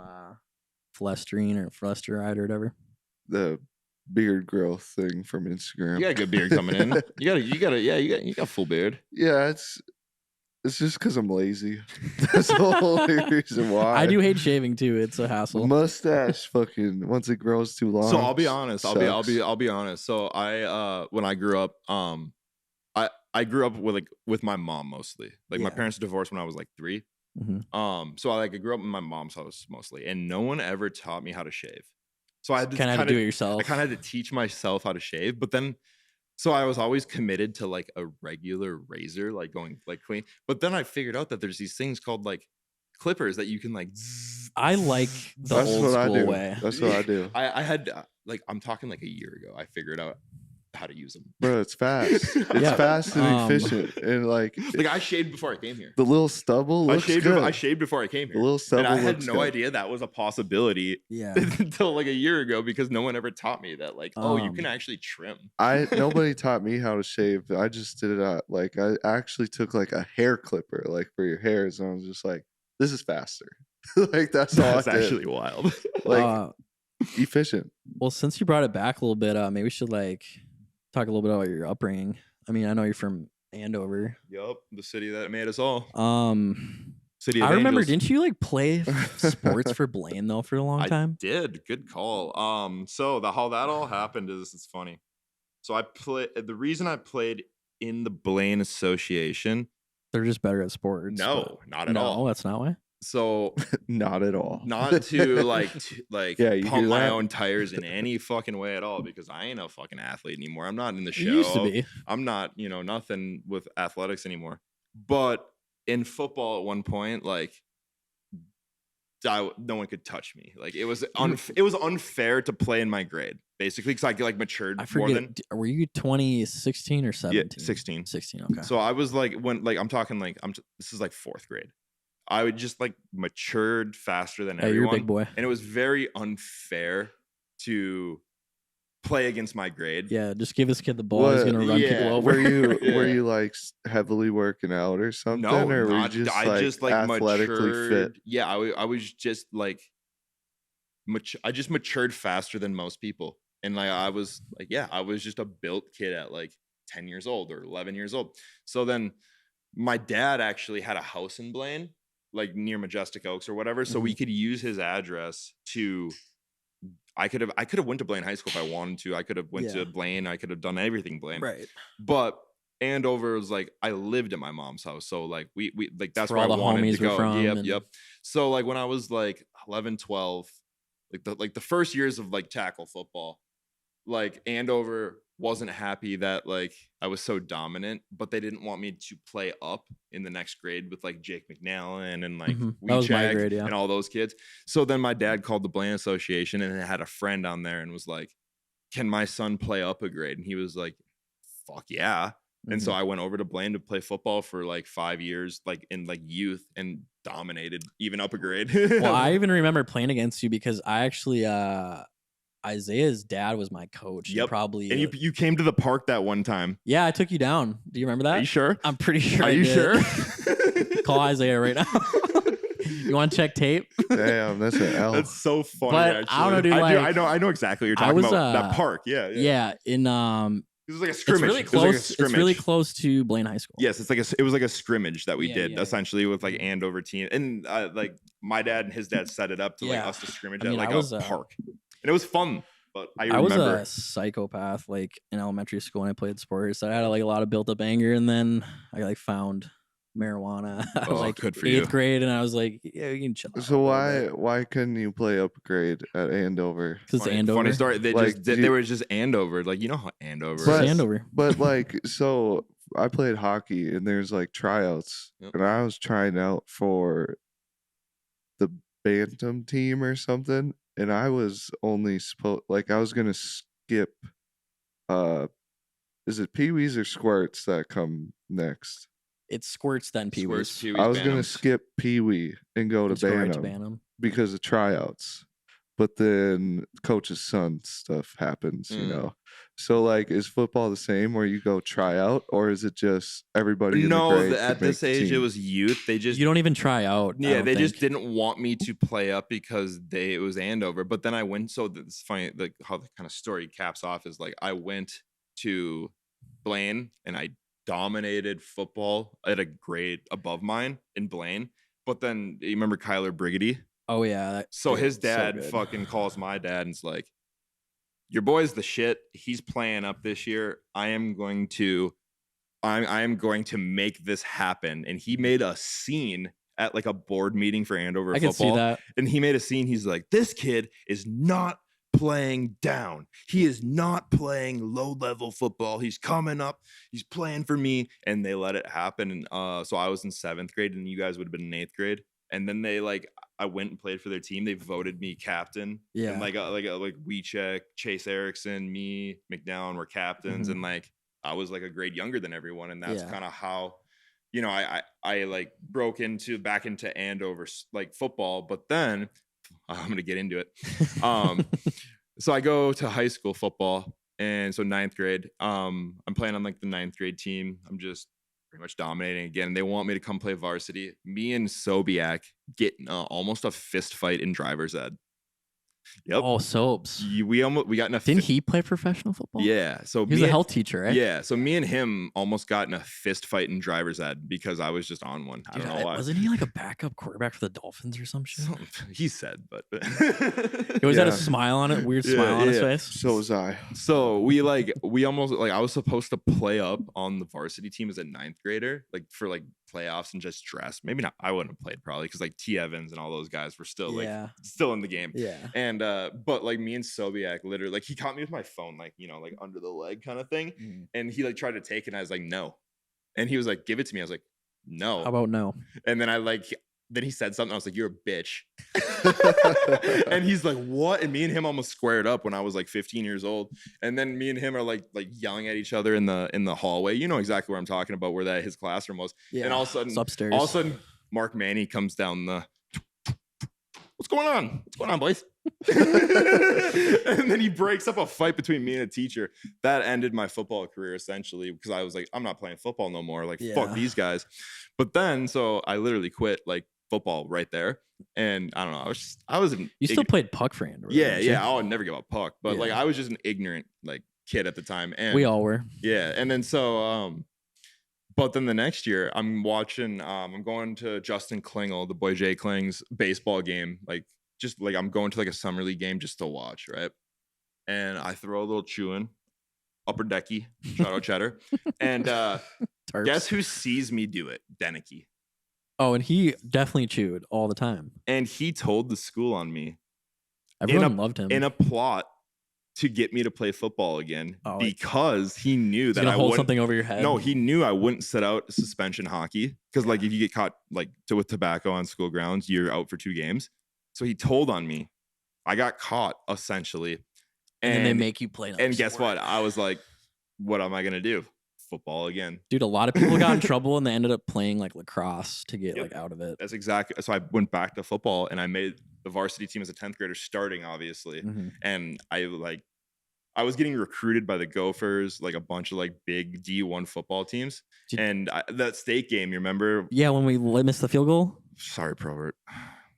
Flesterine or Flesteride or whatever. The beard growth thing from Instagram. You got a good beard coming in. You got full beard. Yeah, it's just because I'm lazy. That's the only reason why. I do hate shaving too. It's a The hassle. mustache fucking once it grows too long. So I'll be honest. I'll sucks. be honest. So I when I grew up, I grew up with my mom mostly. Like my Yeah. parents divorced when I was like 3. Mhm. So I grew up in my mom's house mostly, and no one ever taught me how to shave. So I had to Kind of have to do it yourself. I kind of had to teach myself how to shave, but then so I was always committed to like a regular razor, like going like clean. But then I figured out that there's these things called like clippers that you can like. I like the That's old what I school do. way. That's what I do. I had like I'm talking like a year ago. I figured out how to use them. Bro, it's fast. It's Yeah. fast and efficient. And like I shaved before I came here. the little stubble looks good. I shaved before I came The here. little And stubble I had looks no good. idea that was a possibility Yeah. until like a year ago because no one ever taught me that. Like, you can actually trim. Nobody taught me how to shave. I just did it out. Like I actually took like a hair clipper, like for your hairs, and I was just like, this is faster. Like that's all That's I did. actually wild. Like efficient. Well, since you brought it back a little bit, maybe we should like talk a little bit about your upbringing. I mean, I know you're from Andover. Yup, the city that made us all. City of I remember, Angels. didn't you like play sports for Blaine though for a long time? I did. Good call. So how that all happened is it's funny. So the reason I played in the Blaine Association. They're just better at sports. No, not at no, all. that's not why. So Not at all. not to Yeah, you pump hear my that? own tires in any fucking way at all because I ain't a fucking athlete anymore. I'm not in the show. You used to be. I'm not, nothing with athletics anymore. But in football at one point, like no one could touch me. Like it was unfair to play in my grade, basically, because I like matured I more forget. than. Were you 2016 or 17? 16. 16. Okay. So I was like I'm talking like this is like 4th grade. I would just like matured faster than Yeah, you're a everyone. big boy. And it was very unfair to play against my grade. Yeah, just give this kid the ball. He's What- gonna run yeah. people over. Were Yeah. you like heavily working out or something? No, or were you not, just I like just like athletically matured. fit? Yeah, I was just like I just matured faster than most people. And like I was like, yeah, I was just a built kid at like 10 years old or 11 years old. So then my dad actually had a house in Blaine, like near Majestic Oaks or whatever. So we could use his address to I could have went to Blaine High School if I wanted to. I could have went Yeah. to Blaine. I could have done everything Blaine. Right. But Andover was like I lived at my mom's house, so like we like that's where where I all the wanted homies to were go. from Yep, and- yep. So like when I was like 11, 12, like the first years of like tackle football, like Andover wasn't happy that like I was so dominant, but they didn't want me to play up in the next grade with like Jake McNallen and like Mhm. That was my Weechag grade, yeah. and all those kids. So then my dad called the Blaine Association and had a friend on there and was like, "Can my son play up a grade?" And he was like, "Fuck yeah." And so I went over to Blaine to play football for like 5 years, like in like youth, and dominated even up a grade. Well, I even remember playing against you because I actually Isaiah's dad was my coach. He Yep. probably and you came to the park that one time. yeah, I took you down. Do you remember that? Are you sure? I'm pretty sure. Are I you did. sure? Call Isaiah right now. You want to check tape? Damn, that's an L. That's so funny. But actually. I don't know, dude, like, I know exactly what you're I talking was, about. That park. Yeah. Yeah, in It was like a it's scrimmage. really It was like a close. It's really scrimmage. close to Blaine High School. Yes, it was like a scrimmage that we Yeah, did yeah, yeah. essentially with like Andover team, and like my dad and his dad set it up to like Yeah. us to scrimmage I mean, at like I was, a park, and it was fun. But I I was remember a psychopath like in elementary school when I played sports. I had like a lot of built up anger, and then I like found marijuana. Oh, like good for 8th you. grade, and I was like, yeah, you can chill. So why couldn't you play upgrade at Andover? Because it's Andover. Funny story. They Like, they were just Andover. Like, you know how Andover But- is. Andover. But like, so I played hockey and there's like tryouts, Yep. and I was trying out for the bantam team or something, and I was only supposed I was gonna skip. Is it peewees or squirts that come next? It squirts then Squirts, peewees. Pee-wees, I was gonna Bantams. skip peewee and go to Just go right to bantam Bantam. because of tryouts. But then coach's son stuff happens, you Mm. know. So like, is football the same where you go try out, or is it just everybody in No, the grade at could make this the age, it team? was youth. They just You don't even try out. I Yeah, don't they just think. didn't want me to play up because it was Andover. But then I went. So it's funny, like how the kind of story caps off is like I went to Blaine and I dominated football at a grade above mine in Blaine. But then you remember Kyler Briggity? Oh yeah. So his so dad good. fucking calls my dad and is like, "Your boy's the shit. He's playing up this year. I am going to make this happen." And he made a scene at like a board meeting for Andover I can football. see that. And he made a scene. He's like, "This kid is not playing down. He is not playing low-level football. He's coming up. He's playing for me." And they let it happen. And so I was in 7th grade, and you guys would have been in 8th grade. And then I went and played for their team. They voted me captain. Yeah. And like Weechek, Chase Erickson, me, McDowell were captains. Mhm. And like I was like a grade younger than everyone. And that's Yeah. kind of how, you know, I like broke back into Andover like football. But then I'm gonna get into it. So I go to high school football, and so 9th grade. I'm playing on like the 9th grade team. I'm just pretty much dominating again. And they want me to come play varsity. Me and Sobiak get almost a fist fight in driver's ed. Yep. Oh, Soaps. We got in a Didn't he play professional football? Yeah. So He was a health teacher, right? Yeah. So me and him almost got in a fist fight in driver's ed because I was just on one. I Dude, don't know why. Wasn't he like a backup quarterback for the Dolphins or some shit? He said, but He always had a Yeah. smile on it, weird Yeah, smile on his yeah. face. So was I. So we almost I was supposed to play up on the varsity team as a 9th grader, like for like playoffs and just dress. Maybe not. I wouldn't have played probably because like T. Evans and all those guys were still still in the game. Yeah. And but like me and Sobiak literally he caught me with my phone like under the leg kind of thing, Mhm. and he like tried to take it and I was like no, and he was like give it to me. I was like no. How about no? And then then he said something. I was like, "You're a bitch." And he's like, "What?" And me and him almost squared up when I was like 15 years old. And then me and him are like yelling at each other in the hallway. You know exactly where I'm talking about, where his classroom was. Yeah. And all of a sudden, It's upstairs. all of a sudden, Mark Manny comes down the. What's going on? What's going on, boys? And then he breaks up a fight between me and a teacher. That ended my football career essentially because I was like, I'm not playing football no more. Like, fuck Yeah. these guys. But then, so I literally quit like football right there. And I don't know. I was an You still played puck for Andover. yeah, didn't you? yeah. I would never give up puck, but like Yeah. I was just an ignorant like kid at the time. And We all were. yeah. And then so but then the next year I'm watching I'm going to Justin Klingel, the boy Jay Kling's baseball game. Like just like I'm going to like a summer league game just to watch, right? And I throw a little chewing, upper decky, shout out cheddar. And Tarps. guess who sees me do it? Denicky. Oh, and he definitely chewed all the time. And he told the school on me Everyone loved him. in a plot to get me to play football again Oh, like- because he knew He's that gonna I hold wouldn't. something over your head. No, he knew I wouldn't sit out suspension hockey because like if you get caught like with tobacco on school grounds, you're out for 2 games. So he told on me. I got caught essentially, and then they make you play. another and guess sport. what? I was like, what am I gonna do? Football again. Dude, a lot of people got in trouble and they ended up playing like lacrosse to get Yep. like out of it. That's exactly. So I went back to football and I made the varsity team as a 10th grader starting, obviously. Mhm. And I was getting recruited by the Gophers, like a bunch of like big D1 football teams. Did- And that state game, you remember? Yeah, when we missed the field goal, Sorry, Probert.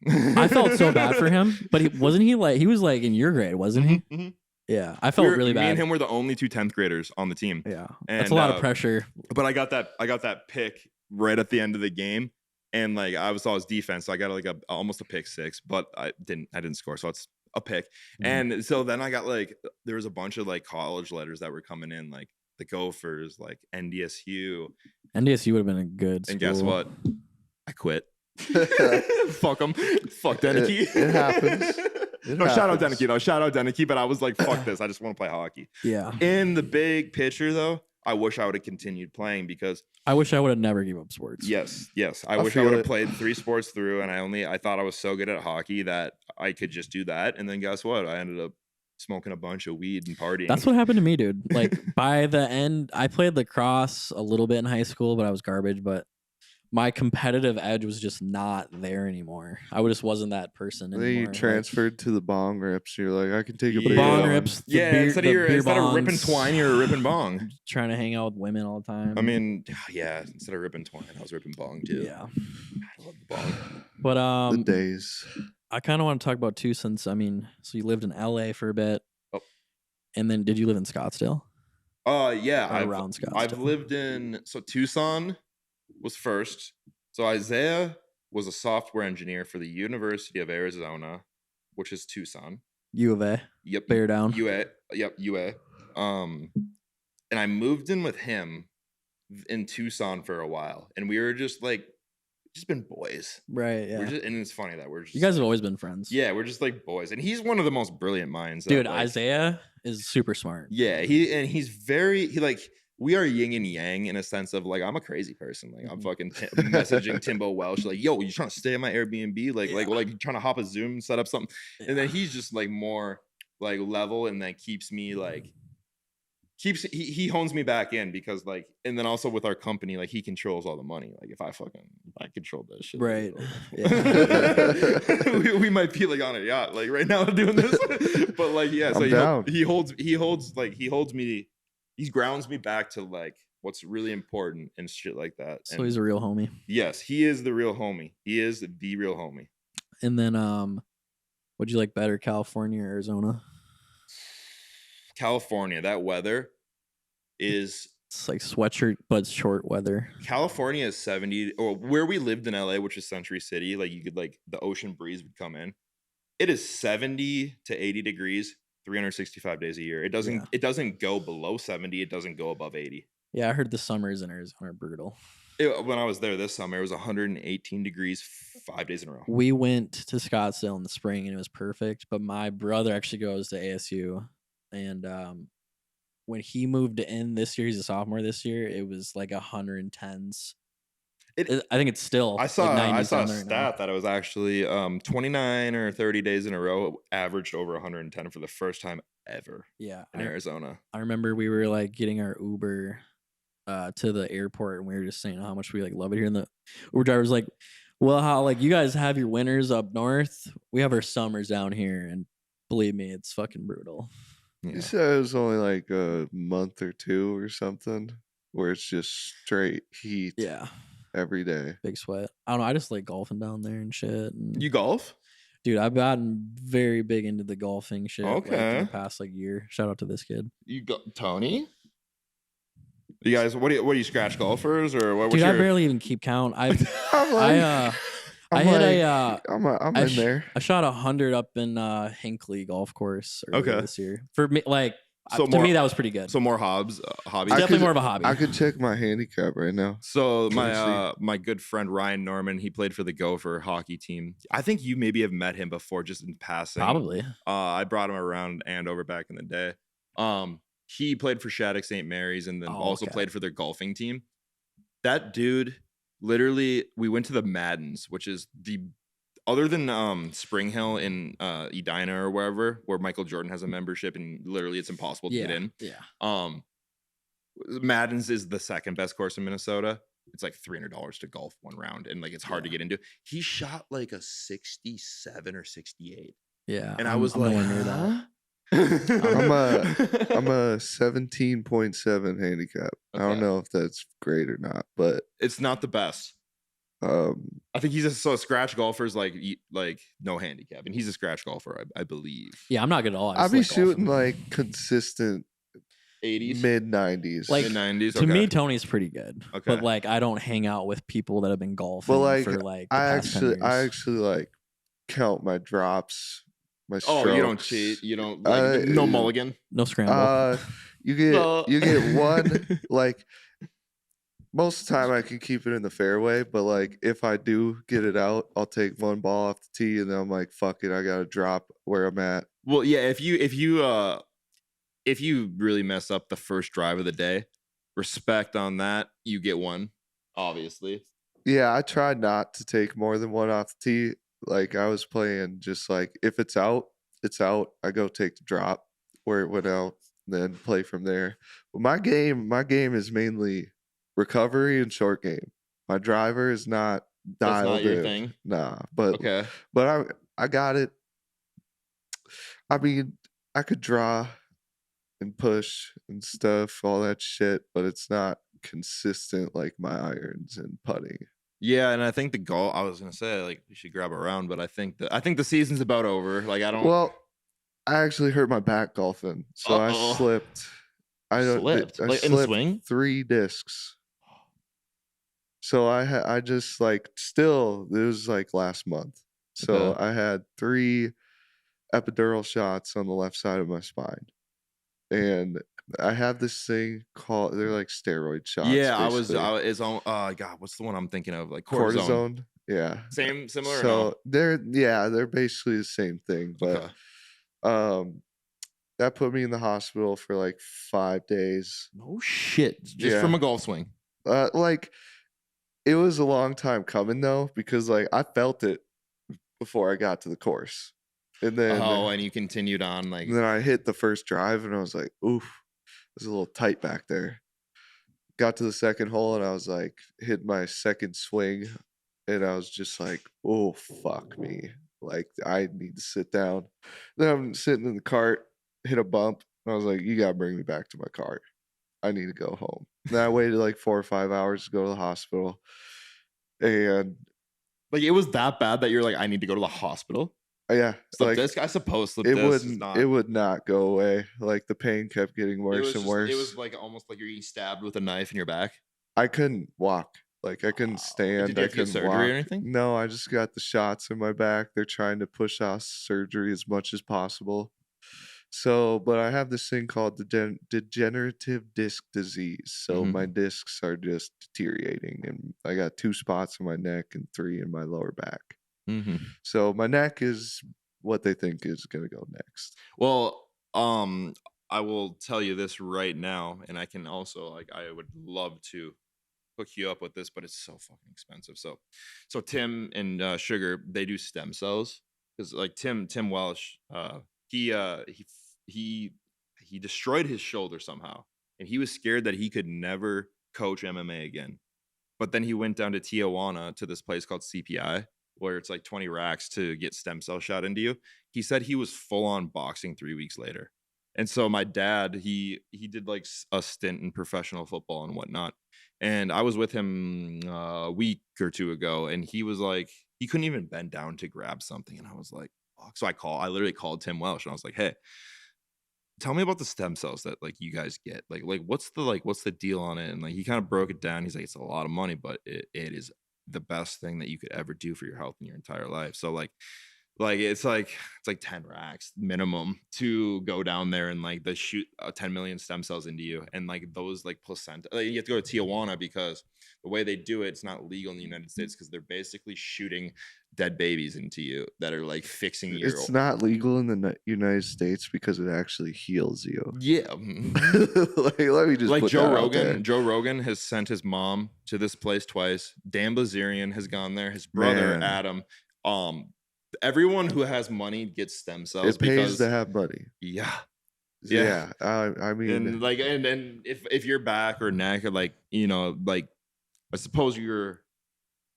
I felt so bad for him. But he was like in your grade, wasn't he? Mhm. Yeah, I felt really Me bad. and him were the only 2 10th graders on the team. Yeah, And, that's a lot of pressure. But I got that pick right at the end of the game. And like I was always defense, so I got like almost a pick 6, but I didn't score, so it's a pick. Mhm. And so then I got like there was a bunch of like college letters that were coming in, like the Gophers, like NDSU. NDSU would have been a good school. And guess what? I quit. Fuck them. Fuck Denicky. It happens. No, shout out Denicky though. Shout out Denicky, but I was like, fuck this. I just want to play hockey. Yeah. In the big picture though, I wish I would have continued playing because I wish I would have never gave up sports. yes. I wish I feel would have it. played 3 sports through, and I thought I was so good at hockey that I could just do that. And then guess what? I ended up smoking a bunch of weed and partying. That's what happened to me, dude. Like by the end, I played lacrosse a little bit in high school, but I was garbage. But my competitive edge was just not there anymore. I just wasn't that person Then anymore. you transferred to the bong rips. You're like, I can take a Yeah. big bong one. rips. the yeah, beer- instead the beer of ripping bongs, twine, you're ripping bong. trying to hang out with women all the time. I mean, yeah, instead of ripping twine, I was ripping bong too. yeah. I love the bong. But The days. I kind of want to talk about too, since so you lived in LA for a bit. Oh. And then did you live in Scottsdale? Yeah, Or around Scottsdale? I've lived in Tucson was first. So Isaiah was a software engineer for the University of Arizona, which is Tucson. U of A. Yep. Bear down. UA. Yep, UA. And I moved in with him in Tucson for a while, and we were just been boys. Right. Yeah. And it's funny that we're just You guys have always been friends. yeah, we're just like boys, and he's one of the most brilliant minds. that, Dude, like- Isaiah is super smart. Yeah, he's very we are yin and yang in a sense of like I'm a crazy person. Like I'm fucking messaging Timbo Welsh like, yo, you trying to stay at my Airbnb? Like you trying to hop a Zoom, set up something, and then he's just like more like level, and then keeps me like he hones me back in because like, and then also with our company, like he controls all the money. Like if I control this shit, Right. we might be like on a yacht like right now doing this, but like yeah, so I'm down. he holds me. He grounds me back to like what's really important and shit like that. So And he's a real homie. yes, he is the real homie. He is the real homie. And then would you like better, California or Arizona? California, that weather is It's like sweatshirt but short weather. California is 70 or where we lived in LA, which is Century City, like you could like the ocean breeze would come in. It is 70 to 80 degrees 365 days a year. It doesn't go below 70, it doesn't go above 80. Yeah, I heard the summers in Arizona are brutal. When I was there this summer, it was 118 degrees 5 days in a row. We went to Scottsdale in the spring and it was perfect, but my brother actually goes to ASU, and when he moved in this year, he's a sophomore this year, it was like 110s. I think it's still I saw like 90s a down there right now. stat that it was actually 29 or 30 days in a row averaged over 110 for the first time ever Yeah. in Arizona. I remember we were like getting our Uber to the airport, and we were just saying how much we like love it here. And the Uber driver was like, well, how like you guys have your winters up north, we have our summers down here, and believe me, it's fucking brutal. Yeah. You said it was only like a month or two or something where it's just straight heat Yeah, every day. big sweat. I don't know, I just like golfing down there and shit. And, You golf? dude, I've gotten very big into the golfing shit like, in Okay. the past like year. Shout out to this kid. You go Tony? You guys, what do you scratch golfers or what? Dude, I barely even keep count. I'm I I'm I in sh- there. I shot 100 up in Hinckley golf course earlier Okay. this year. For me, like So to more- me, that was pretty good. So more hobbies. It's I definitely could- more of a hobby. I could check my handicap right now. So Let me see. my good friend Ryan Norman, he played for the Gopher hockey team. I think you maybe have met him before, just in passing. Probably. I brought him around Andover back in the day. He played for Shattuck St. Mary's and then Oh, also okay. played for their golfing team. That dude, literally, we went to the Maddens, which is other than Spring Hill in Edina or wherever, where Michael Jordan has a membership and literally it's impossible to Yeah. get in. Yeah. Maddens is the second best course in Minnesota. It's like $300 to golf one round, and like it's hard to get into. He shot like a 67 or 68, Yeah. and I I'm- was I'm like, nowhere near that. huh? I'm a 17.7 handicap. I Okay. don't know if that's great or not, but It's not the best. I think he's a scratch golfer's like no handicap, and he's a scratch golfer, I believe. Yeah, I'm not good at all. I I'll just be like golfing. shooting like consistent 80s, mid 90s. Like, mid 90s. To me, Tony's pretty good. Okay. But like, I don't hang out with people that have been golfing like, for like. The I past 10 years. actually like count my drops, my strokes. Oh, you don't cheat. You don't like no mulligan. No scramble. You get one, like, most of the time I can keep it in the fairway, but like if I do get it out, I'll take one ball off the tee and then I'm like, fuck it, I gotta drop where I'm at. Well, yeah, if you really mess up the first drive of the day, respect on that, you get one, obviously. Yeah, I tried not to take more than one off the tee. Like I was playing just like if it's out, it's out. I go take the drop where it went out, then play from there. But my game is mainly recovery and short game. My driver is not That's dialed not your in. thing? Nah, but Okay. I got it. I mean, I could draw and push and stuff, all that shit, but it's not consistent like my irons and putting. Yeah, and I think the golf. I was gonna say like we should grab a round, but I think the season's about over. Like I don't. Well, I actually hurt my back golfing, so I Uh-oh. slipped. I Slipped? I Like, in the slipped swing? 3 discs. So I just like still it was like last month. So Okay. I had 3 epidural shots on the left side of my spine. And I have this thing called they're like steroid shots. Yeah, basically. it's on. God, what's the one I'm thinking of? Like cortisone. Yeah. Similar. Or So no? they're basically the same thing, but Okay. that put me in the hospital for like 5 days. No shit. Just Yeah. from a golf swing. Like it was a long time coming though, because like I felt it before I got to the course. And then And you continued on like. then I hit the first drive and I was like, oof, it was a little tight back there. Got to the second hole and I was like, hit my second swing and I was just like, oh fuck me. Like I need to sit down. Then I'm sitting in the cart, hit a bump, and I was like, you gotta bring me back to my cart. I need to go home. Then I waited like 4 or 5 hours to go to the hospital. And Like it was that bad that you're like, I need to go to the hospital. yeah, Slip like disc, I suppose. Slip it disc is wouldn't not. it would not go away. Like the pain kept getting It worse was and just- worse. It was like almost like you're getting stabbed with a knife in your back. I couldn't walk. Like I couldn't Wow. stand. Did you I have to get couldn't surgery walk. or anything? No, I just got the shots in my back. They're trying to push off surgery as much as possible. So, but I have this thing called the degenerative disc disease. So Mhm. my discs are just deteriorating, and I got 2 spots in my neck and 3 in my lower back. Mm-hmm. So my neck is what they think is gonna go next. Well, I will tell you this right now, and I can also like I would love to hook you up with this, but it's so fucking expensive. So Tim and Sugar, they do stem cells because like Tim Welsh, he destroyed his shoulder somehow, and he was scared that he could never coach MMA again. But then he went down to Tijuana to this place called CPI, where it's like 20 racks to get stem cell shot into you. He said he was full on boxing 3 weeks later. And so my dad, he did like a stint in professional football and whatnot. And I was with him a week or 2 ago, and he was like, he couldn't even bend down to grab something. And I was like, fuck. So I literally called Tim Welsh and I was like, hey, tell me about the stem cells that like you guys get. Like what's the deal on it? And like he kind of broke it down. He's like, it's a lot of money, but it is the best thing that you could ever do for your health in your entire life. So like it's like 10 racks minimum to go down there and like they shoot 10 million stem cells into you, and like those like placenta, like, you have to go to Tijuana because the way they do it's not legal in the United States because they're basically shooting dead babies into you that are like fixing your. It's not legal in the United States because it actually heals you. Yeah. Like, let me just Like put Joe that out there. Rogan. Joe Rogan has sent his mom to this place twice. Dan Blazerian has gone there. His brother Man. Adam. Everyone who has money gets stem cells It pays because to have money. yeah. Yeah, I mean, And like and if your back or neck or like like I suppose you're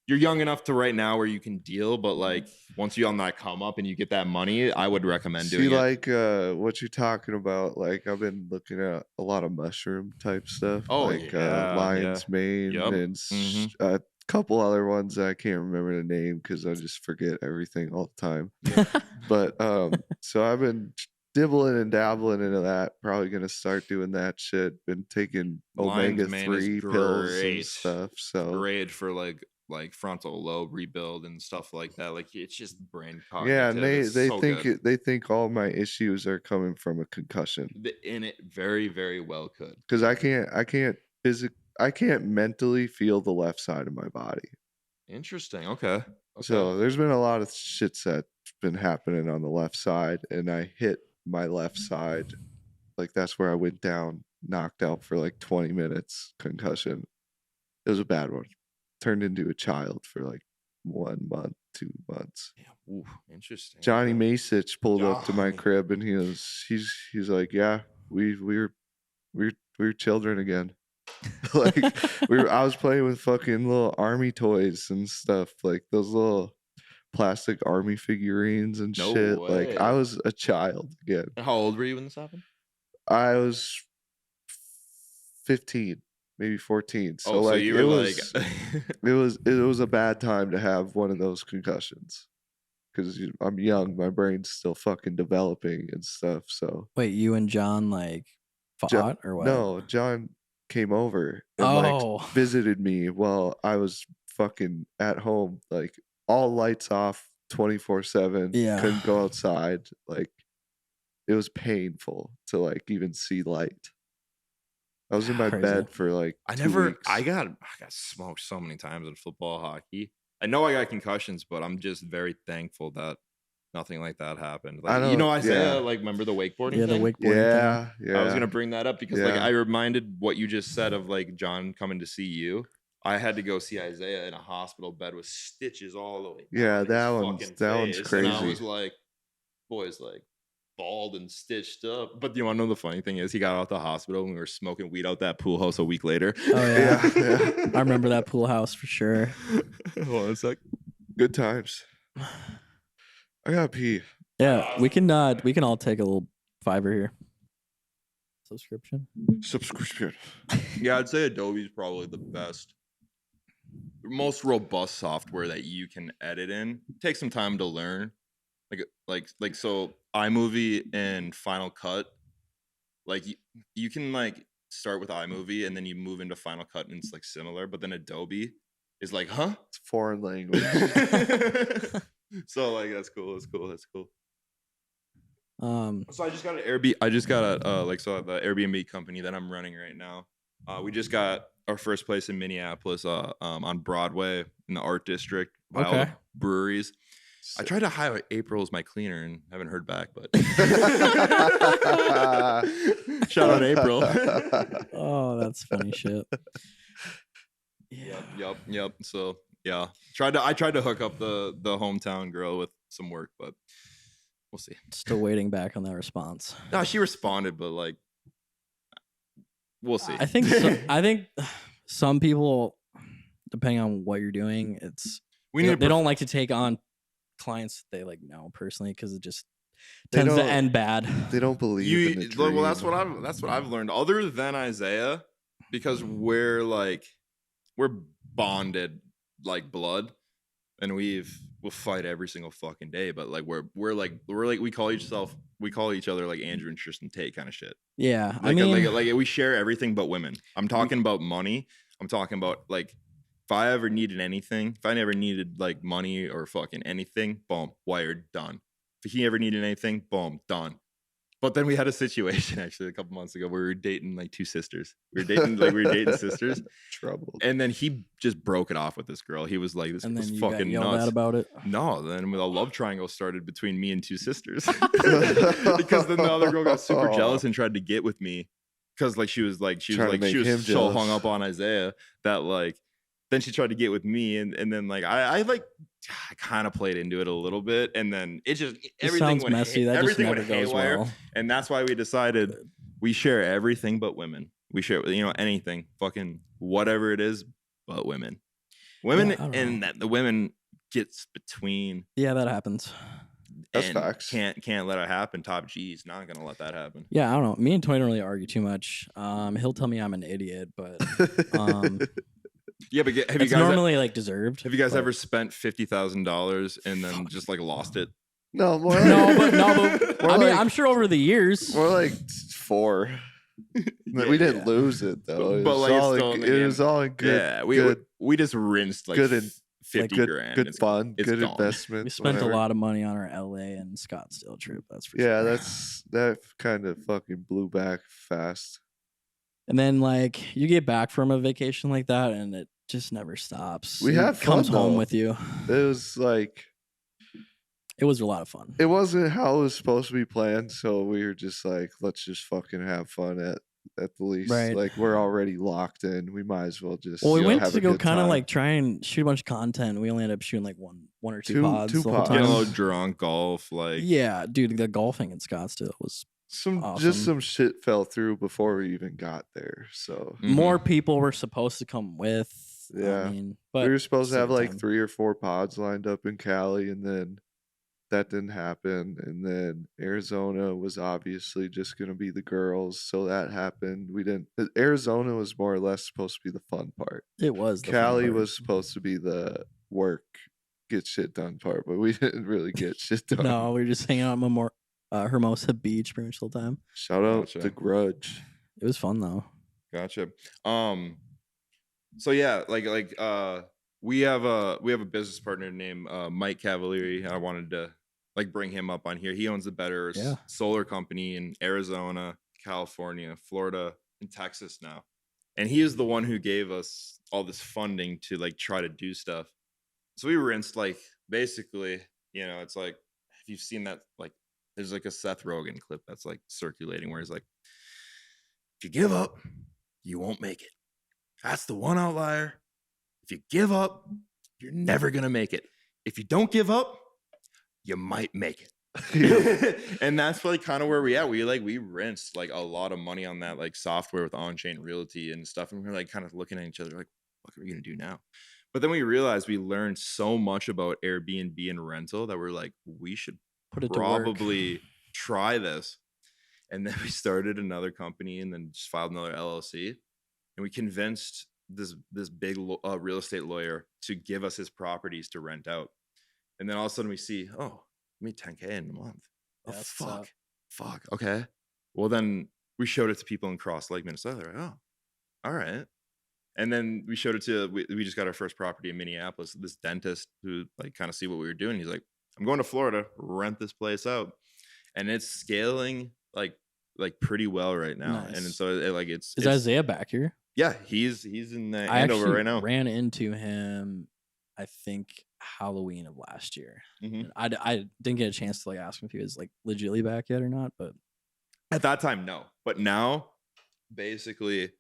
young enough to right now where you can deal, but like once you're on that come up and you get that money, I would recommend doing it. like what you're talking about. Like I've been looking at a lot of mushroom type stuff. Oh, like yeah, lion's mane Yep. and Mhm. a couple other ones that I can't remember the name because I just forget everything all the time. But so I've been dibbling and dabbling into that. Probably gonna start doing that shit. Been taking Lion's mane is omega-3 pills and great. stuff. So Great for like like frontal lobe rebuild and stuff like that. Like it's just brain Yeah, cognitive. and It's they so think good. they think all my issues are coming from a concussion In it very, very well could. because I can't mentally feel the left side of my body. Interesting. Okay. So there's been a lot of shits that's been happening on the left side, and I hit my left side. Like that's where I went down, knocked out for like 20 minutes, concussion. It was a bad one. Turned into a child for like 1 month, 2 months. Yeah. Ooh, interesting. Johnny Okay. Masich pulled up to my Johnny. crib, and he's like, yeah, we're children again. Like I was playing with fucking little army toys and stuff, like those little plastic army figurines and No shit. Like I way. was a child again. And how old were you when this happened? I was 15, maybe 14. So Oh, so like you were like it was a bad time to have one of those concussions because I'm young, my brain's still fucking developing and stuff. So Wait, you and John like fought or what? no, John came over and Oh. like visited me while I was fucking at home, like all lights off 24/7. Yeah. Couldn't go outside. Like it was painful to like even see light. I was in my Crazy. bed for like 2 weeks. I got smoked so many times in football, hockey. I know I got concussions, but I'm just very thankful that nothing like that happened. Like, I you know, don't- Isaiah, yeah. like remember the wakeboarding Yeah, the thing? wakeboarding thing. Yeah, yeah. I was gonna bring that up because like Yeah. I reminded what you just said of like John coming to see you. I had to go see Isaiah in a hospital bed with stitches all the way. Yeah, down his that one's fucking face, And I crazy. was like, boy's like bald and stitched up. But you want to know the funny thing is he got out the hospital and we were smoking weed out that pool house a week later. Oh yeah. Yeah. I remember that pool house for sure. Hold on a sec. Good times. I gotta pee. Yeah, we can all take a little $5 here. Subscription. Subscription. Yeah, I'd say Adobe's probably the best, most robust software that you can edit in. Take some time to learn. Like so iMovie and Final Cut, like you can like start with iMovie and then you move into Final Cut and it's like similar, but then Adobe is like, huh? It's foreign language. So like that's cool. That's cool. Um, So I just got an Airbnb. I just got the Airbnb company that I'm running right now. We just got our first place in Minneapolis, on Broadway in the Art District by all the Okay. breweries. I tried to hire April as my cleaner and haven't heard back, but shout out April. oh, that's funny shit. Yeah. Yep. So yeah, I tried to hook up the hometown girl with some work, but we'll see. Still waiting back on that response. No, she responded, but like, we'll see. I think some people, depending on what you're doing, they don't like to take on clients that they like know personally because it just They tends to don't- end bad. They don't believe in the dream. well, that's what I've learned. Other than Isaiah, because we're bonded like blood, and we'll fight every single fucking day. But like we're like we call each other like Andrew and Tristan Tate kind of shit. Yeah, I Like, mean, like we share everything but women. I'm talking about money. I'm talking about like if I ever needed anything, if I never needed like money or fucking anything, boom, wired, done. If he ever needed anything, boom, done. But then we had a situation actually a couple months ago where we were dating like two sisters. We were dating sisters. Trouble. And then he just broke it off with this girl. He was like, this and was then you got fucking yelled nuts. at about it. No, then a love triangle started between me and two sisters. Because then the other girl got super jealous and tried to get with me. Because like she was Trying to make him so hung jealous. up on Isaiah that like then she tried to get with me and then like I kind of played into it a little bit and then it just It everything sounds went messy. That just everything never went goes haywire. well. And that's why we decided we share everything but women. We share anything, fucking whatever it is, but women. Women I don't and know. that the women gets between Yeah, that happens. That's and facts. Can't let it happen. Top G's not gonna let that happen. Yeah, I don't know. Me and Toy don't really argue too much. He'll tell me I'm an idiot, but Yeah, but have you it's guys normally like deserved. have you guys but- ever spent $50,000 and then just like lost it? No, more No, like, but More I mean, like- I'm sure over the years. more like 4. We didn't lose it though. It But, was like, it's all still in the it game. was all in good. Yeah, good, we just rinsed like good and 50 good, grand. good It's- fun, it's good gone. investment. We spent whatever. a lot of money on our LA and Scottsdale trip. That's for Yeah, sure. that kind of fucking blew back fast. And then like you get back from a vacation like that, and it just never stops. We It had comes fun, home though. with you. It was like It was a lot of fun. it wasn't how it was supposed to be planned, so we were just like, let's just fucking have fun at the least. Right. Like we're already locked in. We might as well just Well, we went have to a go good kind of time. like try and shoot a bunch of content. We only ended up shooting like one or two pods two the whole pods. Getting a time. little drunk, golf, like Yeah, dude, the golfing in Scottsdale was just awesome. some shit fell through before we even got there. So Mhm. more people were supposed to come with. Yeah. I mean, but we were supposed to still have good like time. 3 or 4 pods lined up in Cali, and then that didn't happen. And then Arizona was obviously just going to be the girls, so that happened. We didn't. Arizona was more or less supposed to be the fun part. It was the fun Cali part. was supposed to be the work, get shit done part, but we didn't really get shit done. No, we were just hanging out at Hermosa Beach pretty much the whole time. Shout out Gotcha. to Grudge. It was fun though. Gotcha. So yeah, we have a business partner named Mike Cavalieri. I wanted to like bring him up on here. He owns a better Yeah. solar company in Arizona, California, Florida, and Texas now. And he is the one who gave us all this funding to like try to do stuff. So we rinsed like basically, it's like if you've seen that, like there's like a Seth Rogen clip that's like circulating where he's like, if you give up, you won't make it. That's the one outlier. If you give up, you're never gonna make it. If you don't give up, you might make it. And that's like kind of where we at. We rinsed like a lot of money on that like software with on-chain realty and stuff. And we're like kind of looking at each other like, what are we gonna do now? But then we realized we learned so much about Airbnb and rental that we're like, we should Put it to work. probably try this. And then we started another company and then just filed another LLC. And we convinced this big real estate lawyer to give us his properties to rent out. And then all of a sudden we see, oh, we made 10K in a month. Oh, That's fuck. Okay. Well, then we showed it to people in Cross Lake, Minnesota. They're like, oh, all right. And then we showed it to, we just got our first property in Minneapolis. This dentist who like kind of see what we were doing. He's like, I'm going to Florida, rent this place out. And it's scaling like pretty well right now. Nice. And so it's Is Isaiah back here? yeah, he's in I Andover actually right now. ran into him, I think Halloween of last year. Mhm. And I didn't get a chance to like ask him if he was like legitly back yet or not, but At that time, no. But now, basically,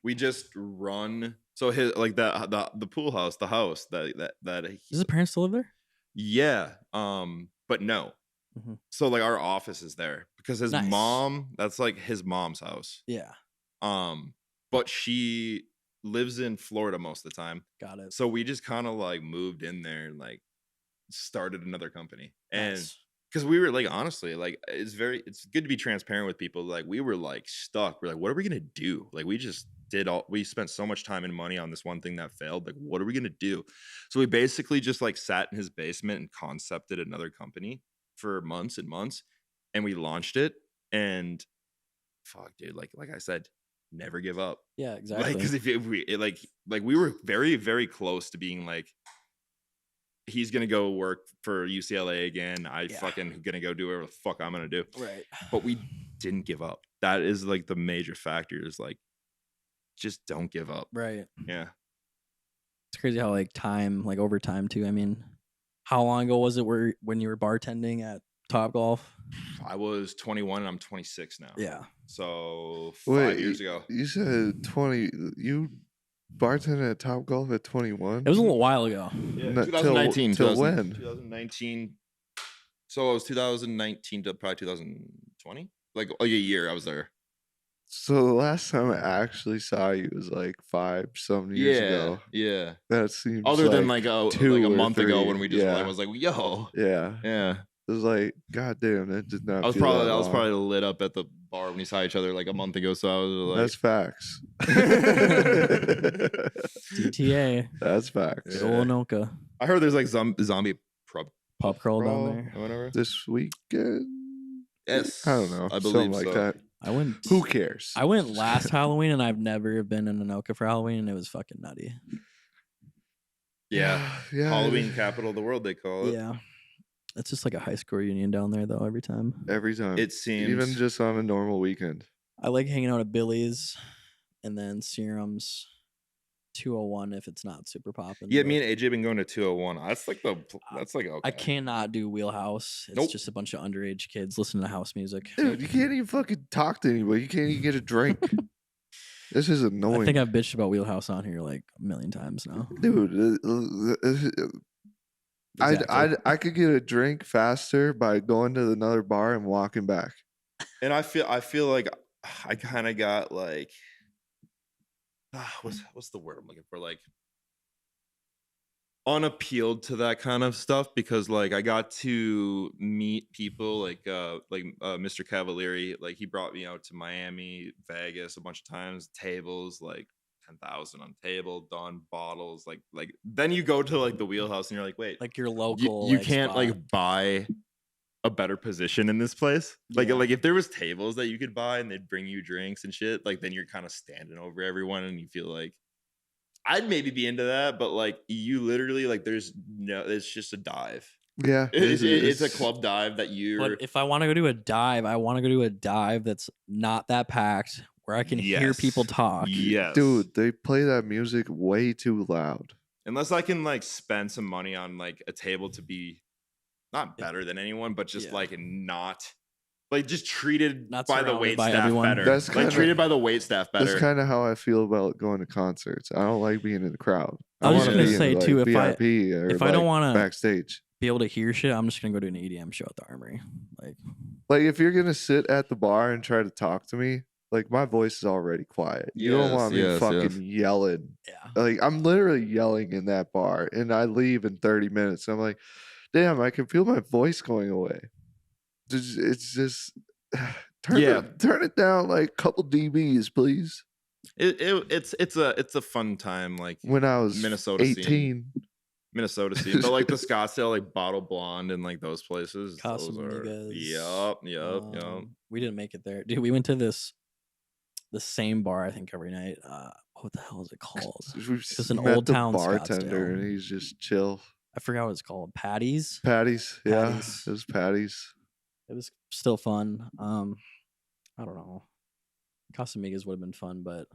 we just run. So his like the pool house, the house that does his parents still live there? yeah. But no. Mhm. So like our office is there because his Nice. mom, that's like his mom's house. Yeah, But she lives in Florida most of the time. got it. So we just kind of like moved in there and like started another company. And Nice. because we were like, honestly, like it's good to be transparent with people. Like we were like stuck. We're like, what are we gonna do? Like we spent so much time and money on this one thing that failed. Like, what are we gonna do? So we basically just like sat in his basement and concepted another company for months and months, and we launched it. And fuck, dude, like I said, never give up. Yeah, Like, exactly. because if we were very, very close to being like, he's gonna go work for UCLA again. I Yeah. fucking gonna go do whatever the fuck I'm gonna do. Right. But we didn't give up. That is like the major factor. Is like, just don't give up. Right. Yeah. It's crazy how like time, like over time too. I mean, how long ago was it when you were bartending at Top Golf? I was 21 and I'm 26 now. Yeah. So 5 Wait, years ago. You said 20. You bartended at Top Golf at 21? It was a little while ago. Yeah, Not 2019. till when? 2019. So it was 2019 to probably 2020. Like a year I was there. So the last time I actually saw you was like 5-some years ago. Yeah. That seems Other than like a 2 or month ago 3, when we just yeah. like, was like, yo. Yeah. Yeah. It was like, God damn, that did not. I was feel probably that I was long. probably lit up at the bar when we saw each other like a month ago. So I was like, That's facts. DTA. That's facts. Good old Anoka. I heard there's like zombie Pub crawl down crawl. there. or whatever. This weekend? Yes. I don't know. I believe Something like so. that. I went. Who cares? I went last Halloween, and I've never been in Anoka for Halloween, and it was fucking nutty. Yeah. Yeah. Halloween capital of the world, they call it. Yeah, it's just like a high school reunion down there, though. Every time. Every time. It seems Even just on a normal weekend. I like hanging out at Billy's, and then Serum's 201 if it's not super popping. Yeah, but me and AJ been going to 201. That's like okay. I cannot do Wheelhouse. It's Nope. just a bunch of underage kids listening to house music. Dude, you can't even fucking talk to anybody. You can't even get a drink. This is annoying. I think I've bitched about Wheelhouse on here like a million times now. Dude, Exactly. I could get a drink faster by going to another bar and walking back. And I feel like I kind of got like what's the word I'm looking for, like unappealed to that kind of stuff, because like I got to meet people like Mr. Cavalieri, like he brought me out to Miami, Vegas a bunch of times, tables like 10,000 on table, done bottles, like then you go to like the Wheelhouse and you're like, wait, Like your local. you like, can't spot. like buy a better position in this place. Like Yeah. like if there was tables that you could buy and they'd bring you drinks and shit, like then you're kind of standing over everyone and you feel like I'd maybe be into that, but like you literally like there's no, it's just a dive. Yeah. It's a club dive that you're. But if I want to go to a dive, I want to go to a dive that's not that packed, where I can hear people Yes. talk. Yes, Dude, they play that music way too loud. Unless I can like spend some money on like a table to be not better than anyone, but just Yeah. like not like just treated Not by the surrounded wait by staff everyone. better. That's like kinda- treated by the wait staff better. That's kind of how I feel about going to concerts. I don't like being in the crowd. I was just wanna gonna be in, say, like, too, VIP or if I don't like, wanna- backstage. Be able to hear shit, I'm just gonna go to an EDM show at the Armory. Like if you're gonna sit at the bar and try to talk to me, like my voice is already quiet. You don't want me Yes, fucking yes. yelling. Yeah. Like I'm literally yelling in that bar, and I leave in 30 minutes. I'm like, damn, I can feel my voice going away. It's just turn it down like a couple dBs, please. It's a fun time, like When I was Minnesota scene. 18, Minnesota scene, but like the Scottsdale, like Bottle Blonde, and like those places. Casa Those are, Amigas. yep. We didn't make it there, dude. We went to the same bar I think every night. What the hell is it called? it's an Old Town bartender, Scottsdale. and he's just chill. I forgot what it's called. Patty's. Patties, yeah, Patties. it was Patties. It was still fun. I don't know. Casamigos would have been fun, but it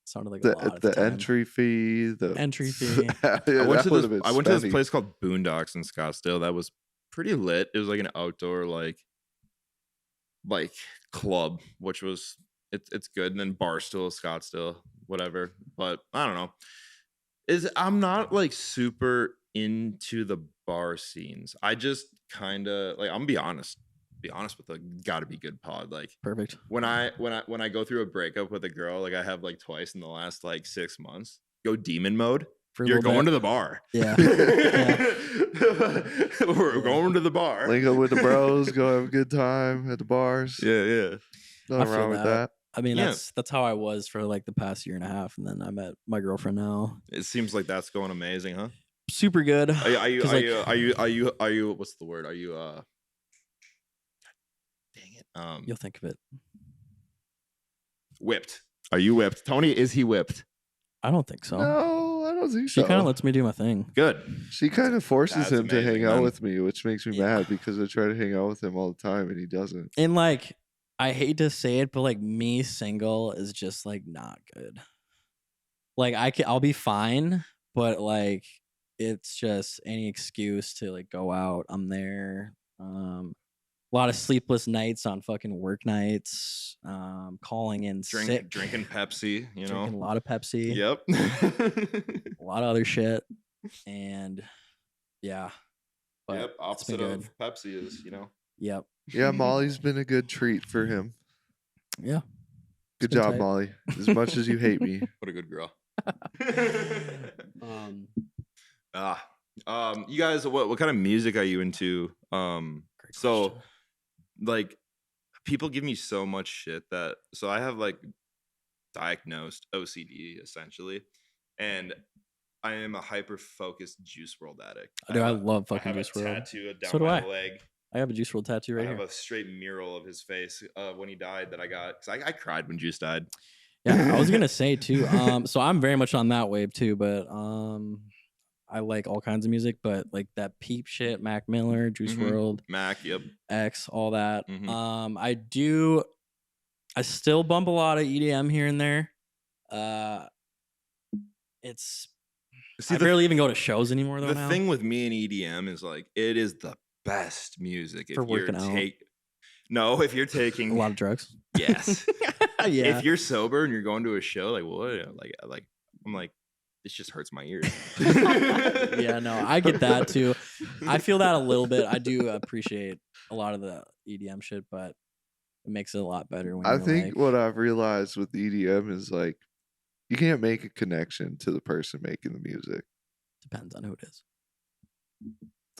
sounded like a lot at The the time. entry fee, the Entry fee. Yeah, I went that to would've been I went to this spendy. place called Boondocks in Scottsdale. That was pretty lit. It was like an outdoor like club, which was it's good. And then Barstool, Scottsdale, whatever. But I don't know. I'm not like super into the bar scenes. I just kind of like, I'm gonna be honest with the gotta be good pod. Like Perfect. when I go through a breakup with a girl, like I have like twice in the last like 6 months, go demon mode. For a You're little going bit. to the bar. Yeah. We're going to the bar. Link up with the bros, go have a good time at the bars. Yeah. Nothing feel wrong with that. that. I mean, Yeah. that's how I was for like the past year and a half, and then I met my girlfriend now. It seems like that's going amazing, huh? Super good. Are you 'Cause, are you what's the word? Are you dang it. You'll think of it. Whipped. Are you whipped? Tony, is he whipped? I don't think so. No, I don't think She so. kind of lets me do my thing. Good. She kind of forces That's him to hang amazing, out man. with me, which makes me Yeah. mad because I try to hang out with him all the time and he doesn't. And like, I hate to say it, but like me single is just like not good. Like I'll be fine, but like it's just any excuse to like go out. I'm there. A lot of sleepless nights on fucking work nights. Calling in sick, Drinking Pepsi, you know. drinking a lot of Pepsi. Yep. A lot of other shit, and yeah. But Yep. it's Opposite been of good. Pepsi is, you know. Yep. Yeah, Molly's been a good treat for him. Yeah. Good been job, tight. Molly. As much as you hate me. What a good girl. Um, You guys, what kind of music are you into? great So question. like people give me so much shit that so I have like diagnosed OCD essentially, and I am a hyper focused Juice World addict. Dude, I love I fucking have Juice a WRLD. tattoo down So do my I. leg I have a Juice WRLD tattoo right I have here. a straight mural of his face when he died that I got. Cause I cried when Juice died. Yeah, I was gonna say too. So I'm very much on that wave too, but I like all kinds of music, but like that Peep shit, Mac Miller, Juice Mhm. WRLD, Mac, yep. X, all that. Mhm. I still bump a lot of EDM here and there. It's See, I barely even go to shows anymore though the now. thing with me and EDM is like it is the best music For if you're working out. No, if you're A taking lot of drugs. yes. Yeah. If you're sober and you're going to a show, like what? Like I'm like, this just hurts my ears. Yeah, no, I get that too. I feel that a little bit. I do appreciate a lot of the EDM shit, but it makes it a lot better when I you're think like, what I've realized with EDM is like you can't make a connection to the person making the music. depends on who it is.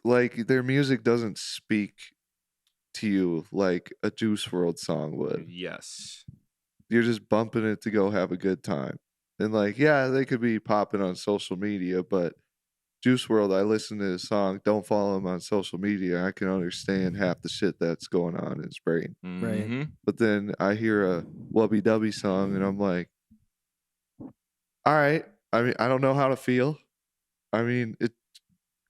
Like their music doesn't speak to you like a Juice WRLD song would. Yes. You're just bumping it to go have a good time. And like, yeah, they could be popping on social media, but Juice WRLD, I listen to his song, don't follow him on social media. I can understand half the shit that's going on in his brain. Right. Mhm. But then I hear a Wubby Dubby song and I'm like, all right. I mean, I don't know how to feel. I mean, it's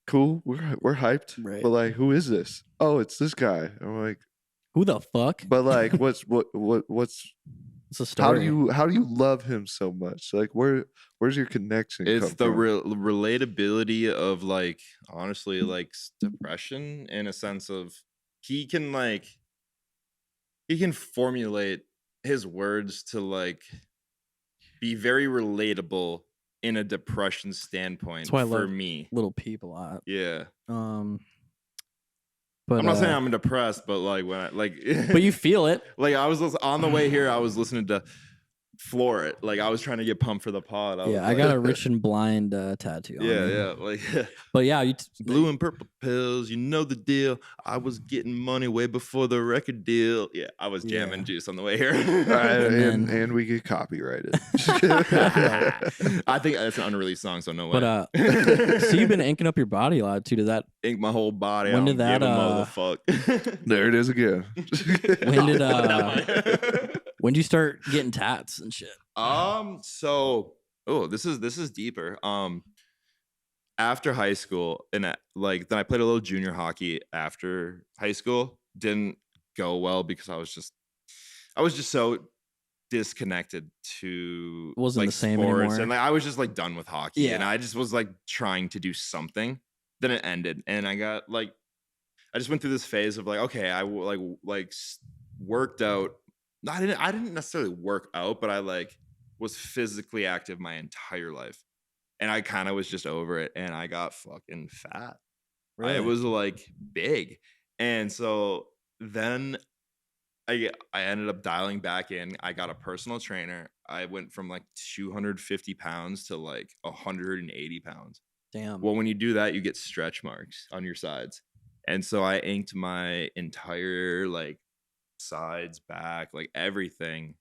cool. We're hyped. Right. But like, who is this? Oh, it's this guy. I'm like, Who the fuck? but like, what's It's a story. how do you love him so much? Like, where's your connection? It's come the from? relatability of like honestly like depression in a sense of he can formulate his words to like be very relatable in a depression standpoint That's why I for love me. Little Peep a lot. Yeah. But I'm not saying I'm depressed, but like when I like but you feel it. like I was on the way here, I was listening to Floor It. Like I was trying to get pumped for the pod. Yeah, was I like, got a Rich and Blind tattoo on yeah, me. yeah. Like But yeah, blue and purple pills, you know the deal. I was getting money way before the record deal. Yeah, I was jamming Yeah. Juice on the way here. And and we get copyrighted. I think that's an unreleased song, so no way. But so you've been inking up your body a lot too. Does that ink my whole body. When I did don't that, give a motherfuck. There it is again. when did you start getting tats and shit? So this is deeper. After high school and then I played a little junior hockey after high school. Didn't go well because I was just so disconnected to Wasn't like the same sports anymore. and like I was just like done with hockey and Yeah. I just was like trying to do something. Then it ended and I got like I just went through this phase of like okay I worked out. I didn't necessarily work out, but I like was physically active my entire life. And I kind of was just over it and I got fucking fat. Really? It was like big. And so then I ended up dialing back in. I got a personal trainer. I went from like 250 pounds to like 180 pounds. Damn. Well, when you do that, you get stretch marks on your sides. And so I inked my entire like sides, back, like everything.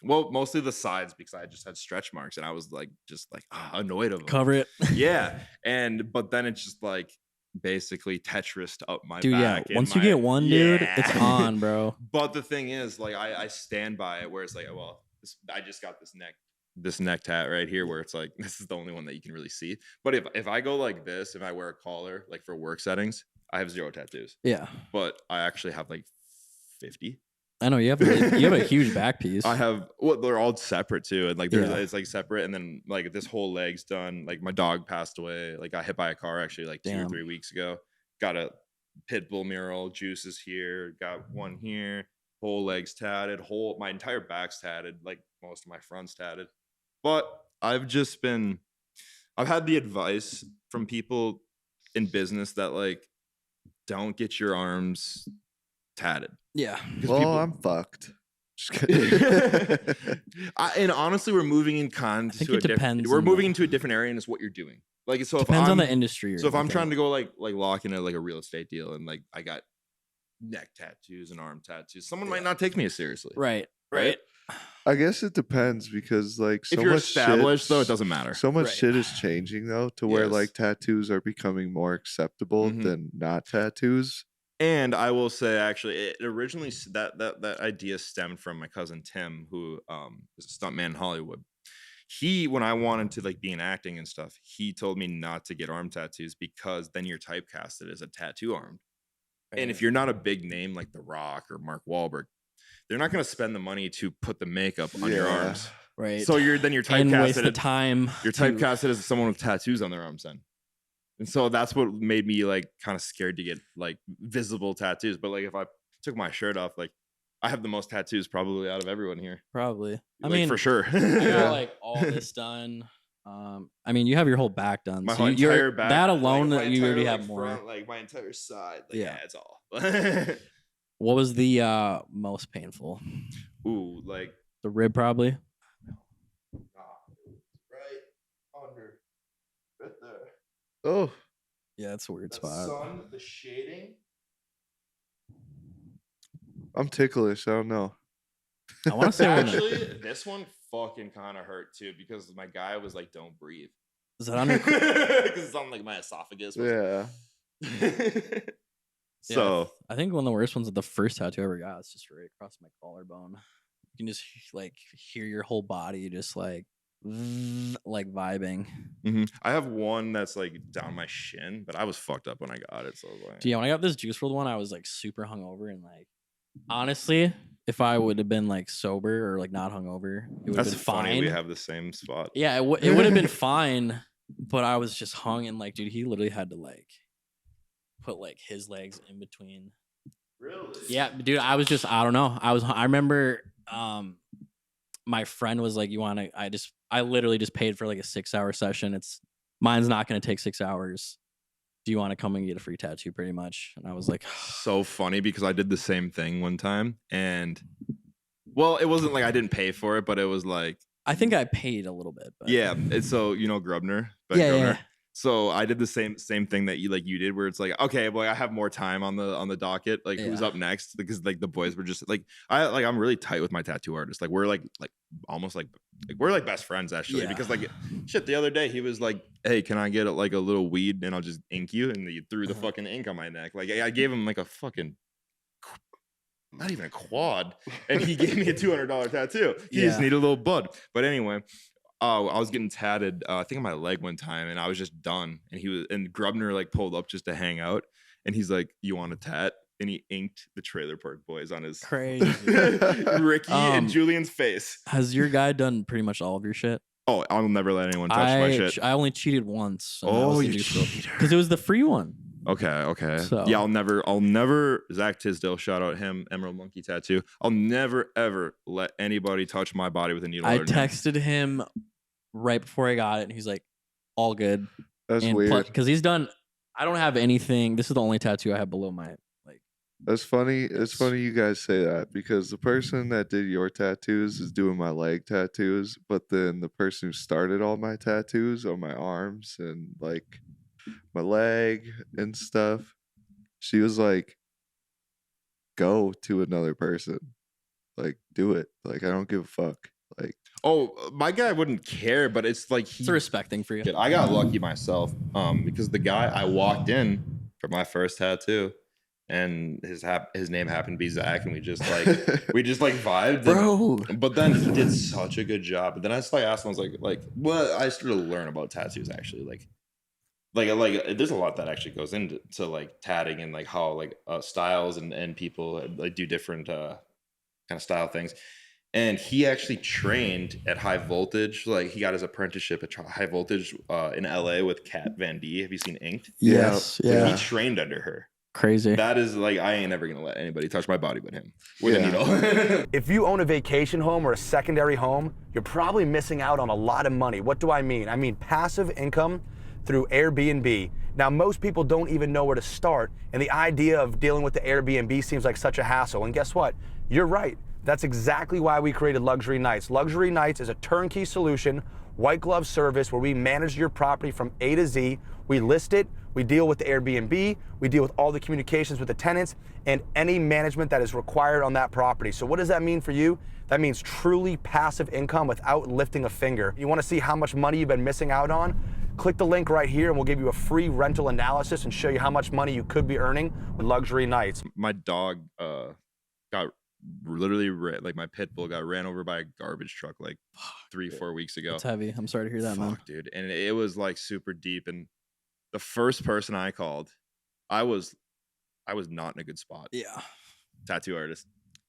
Well, mostly the sides because I just had stretch marks and I was like just like annoyed of them. Cover it. Yeah. But then it's just like basically Tetrised up my Dude, yeah. back. and Once you my- get one, dude, Yeah. it's on, bro. But the thing is, like I stand by it where it's like, well, I just got this neck tat right here where it's like this is the only one that you can really see. But if I go like this, if I wear a collar like for work settings, I have 0 tattoos. Yeah. But I actually have like 50. I know you have a huge back piece. I have they're all separate too, and like there's Yeah. it's like separate, and then like this whole leg's done. Like my dog passed away, like got hit by a car actually like 2 or Damn. 3 weeks ago. Got a pit bull mural, Juice is here, got one here, whole leg's tatted, my entire back's tatted, like most of my front's tatted. But I've had the advice from people in business that like don't get your arms tatted. Yeah. 'Cause Well, people- I'm fucked. Just kidding. And honestly, we're moving in think it depends We're on moving the- into a different area, and it's what you're doing. Like, so Depends if on I'm, the industry. so if I'm trying to go like lock in like a real estate deal, and like I got neck tattoos and arm tattoos, someone might not take me as seriously. Right. Right. I guess it depends because like so If you're much established, shit, though, it doesn't matter. So much Right. shit is changing though, to where Yes. like tattoos are becoming more acceptable Mhm. than not tattoos. And I will say, actually, it originally that idea stemmed from my cousin Tim, who is a stuntman in Hollywood. When I wanted to like be in acting and stuff, he told me not to get arm tattoos because then you're typecasted as a tattoo armed. And if you're not a big name like The Rock or Mark Wahlberg, they're not going to spend the money to put the makeup on your arms. Right. So you're and waste typecasted. the time. You're typecasted as someone with tattoos on their arms then. And so that's what made me like kind of scared to get like visible tattoos. But like if I took my shirt off, like I have the most tattoos probably out of everyone here. Probably. I Like, mean, for sure. I got like all this done. I mean, you have your whole back done. My so whole you're, entire back. that alone, like, that my you already entire, have more. front, like my entire side. Like, Yeah. it's all. What was the most painful? Ooh, like The rib, probably. right under, right there. Oh, Yeah, that's a weird The spot. sun, the shading. I'm ticklish. I don't know. I want to say when Actually, this one fucking kind of hurt too because my guy was like, "Don't breathe," is that under? because it's on like my esophagus. Yeah. So I think one of the worst ones is the first tattoo I ever got. It's just right across my collarbone. You can just like hear your whole body just like vibing. I have one that's like down my shin, but I was fucked up when I got it. So I was like, Yeah, when I got this Juice WRLD one, I was like super hungover and like honestly, if I would have been like sober or like not hungover, it would have that's been funny. fine. We have the same spot. Yeah, it would have been fine, but I was just hung and like, dude, he literally had to like put like his legs in between. Really? Yeah, dude, I don't know. I remember my friend was like, you want to, I literally just paid for like a 6-hour session. Mine's not going to take 6 hours. Do you want to come and get a free tattoo pretty much? And I was like, So funny because I did the same thing one time and well, it wasn't like I didn't pay for it, but it was like, I think I paid a little bit. But yeah. It's so, you know, Grubner. Ben Yeah, Grubner. yeah. So I did the same thing that you did, where it's like, okay, well, I have more time on the docket. Like, who's Yeah. up next? Because like the boys were just like, I'm really tight with my tattoo artist. Like, we're like almost like we're like best friends actually. Yeah. Because like shit, the other day he was like, hey, can I get like a little weed and I'll just ink you? And he threw the fucking ink on my neck. Like I gave him like a fucking. Not even a quad, and he gave me a $200 tattoo. He just needed a little bud. But anyway, I was getting tatted, I think on my leg one time, and I was just done. And Grubner like pulled up just to hang out, and he's like, "You want a tat?" And he inked the Trailer Park Boys on his Crazy. Ricky and Julian's face. Has your guy done pretty much all of your shit? Oh, I'll never let anyone touch my shit. I only cheated once. Oh, you cheater! Because it was the free one. Okay. So- Yeah, I'll never. Zach Tisdale, shout out him, Emerald Monkey Tattoo. I'll never ever let anybody touch my body with a needle. I or nail. texted him right before I got it, and he's like, "All good." That's weird. Because he's done. I don't have anything. This is the only tattoo I have below my like. That's funny. It's funny you guys say that because the person that did your tattoos is doing my leg tattoos, but then the person who started all my tattoos on my arms and like my leg and stuff, she was like, go to another person. Like, do it. Like, I don't give a fuck. Like, Oh, my guy wouldn't care, but it's like It's a respect thing for you. I got lucky myself, because the guy I walked in for my first tattoo, and his name happened to be Zach, and we just vibed, Bro. But then he did such a good job. But then I just like asked him, I was like, what? I started to learn about tattoos actually, like there's a lot that actually goes into like tatting and like how like styles and people like do different kind of style things. And he actually trained at High Voltage. Like he got his apprenticeship at High Voltage in LA with Kat Van D. Have you seen Inked? Yes. He Yeah. trained under her. Crazy. That is like, I ain't never gonna let anybody touch my body but him with Yeah. a needle. If you own a vacation home or a secondary home, you're probably missing out on a lot of money. What do I mean? I mean passive income through Airbnb. Now, most people don't even know where to start, and the idea of dealing with the Airbnb seems like such a hassle. And guess what? You're right. That's exactly why we created Luxury Nights. Luxury Nights is a turnkey solution, white glove service where we manage your property from A to Z. We list it, we deal with the Airbnb, we deal with all the communications with the tenants, and any management that is required on that property. So what does that mean for you? That means truly passive income without lifting a finger. You want to see how much money you've been missing out on? Click the link right here and we'll give you a free rental analysis and show you how much money you could be earning with Luxury Nights. My dog got literally like my pit bull got ran over by a garbage truck like 3-4 weeks ago. It's heavy. I'm sorry to hear that, man. Fuck, dude. And it was like super deep. And the first person I called, I was not in a good spot. Yeah. Tattoo artist.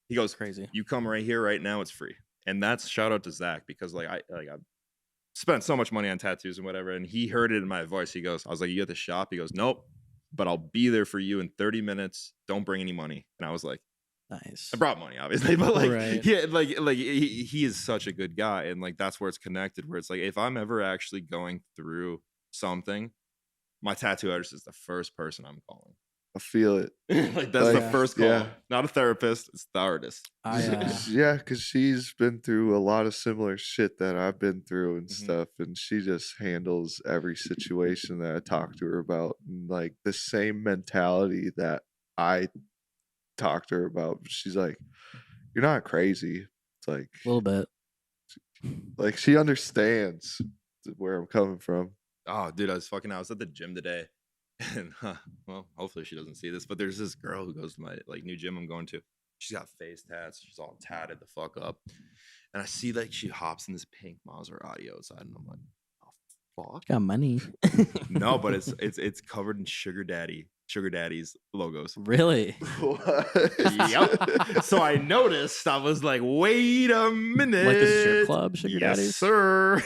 He goes, Crazy. you come right here right now, it's free. And that's shout out to Zach, because like I spent so much money on tattoos and whatever. And he heard it in my voice. I was like, you at the shop? He goes, nope, but I'll be there for you in 30 minutes. Don't bring any money. And I was like, Nice. I brought money, obviously, but like, Right. yeah, like he is such a good guy, and like that's where it's connected. Where it's like, if I'm ever actually going through something, my tattoo artist is the first person I'm calling. I feel it. Like that's the Like, first call. yeah. Not a therapist, it's the artist. Yeah, because she's been through a lot of similar shit that I've been through and Mhm. stuff, and she just handles every situation that I talk to her about, and like the same mentality that I talk to her about. She's like, "You're not crazy." It's A little bit. like she understands where I'm coming from. Oh, dude, I was at the gym today, and well, hopefully she doesn't see this, but there's this girl who goes to my like new gym I'm going to. She's got face tats. She's all tatted the fuck up, and I see like she hops in this pink Maserati outside, and I'm like, oh fuck. Got money. No, but it's covered in sugar daddy's logos. Really? Yep. So I noticed. I was like, wait a minute. Like the strip club, sugar yes, daddies? sir.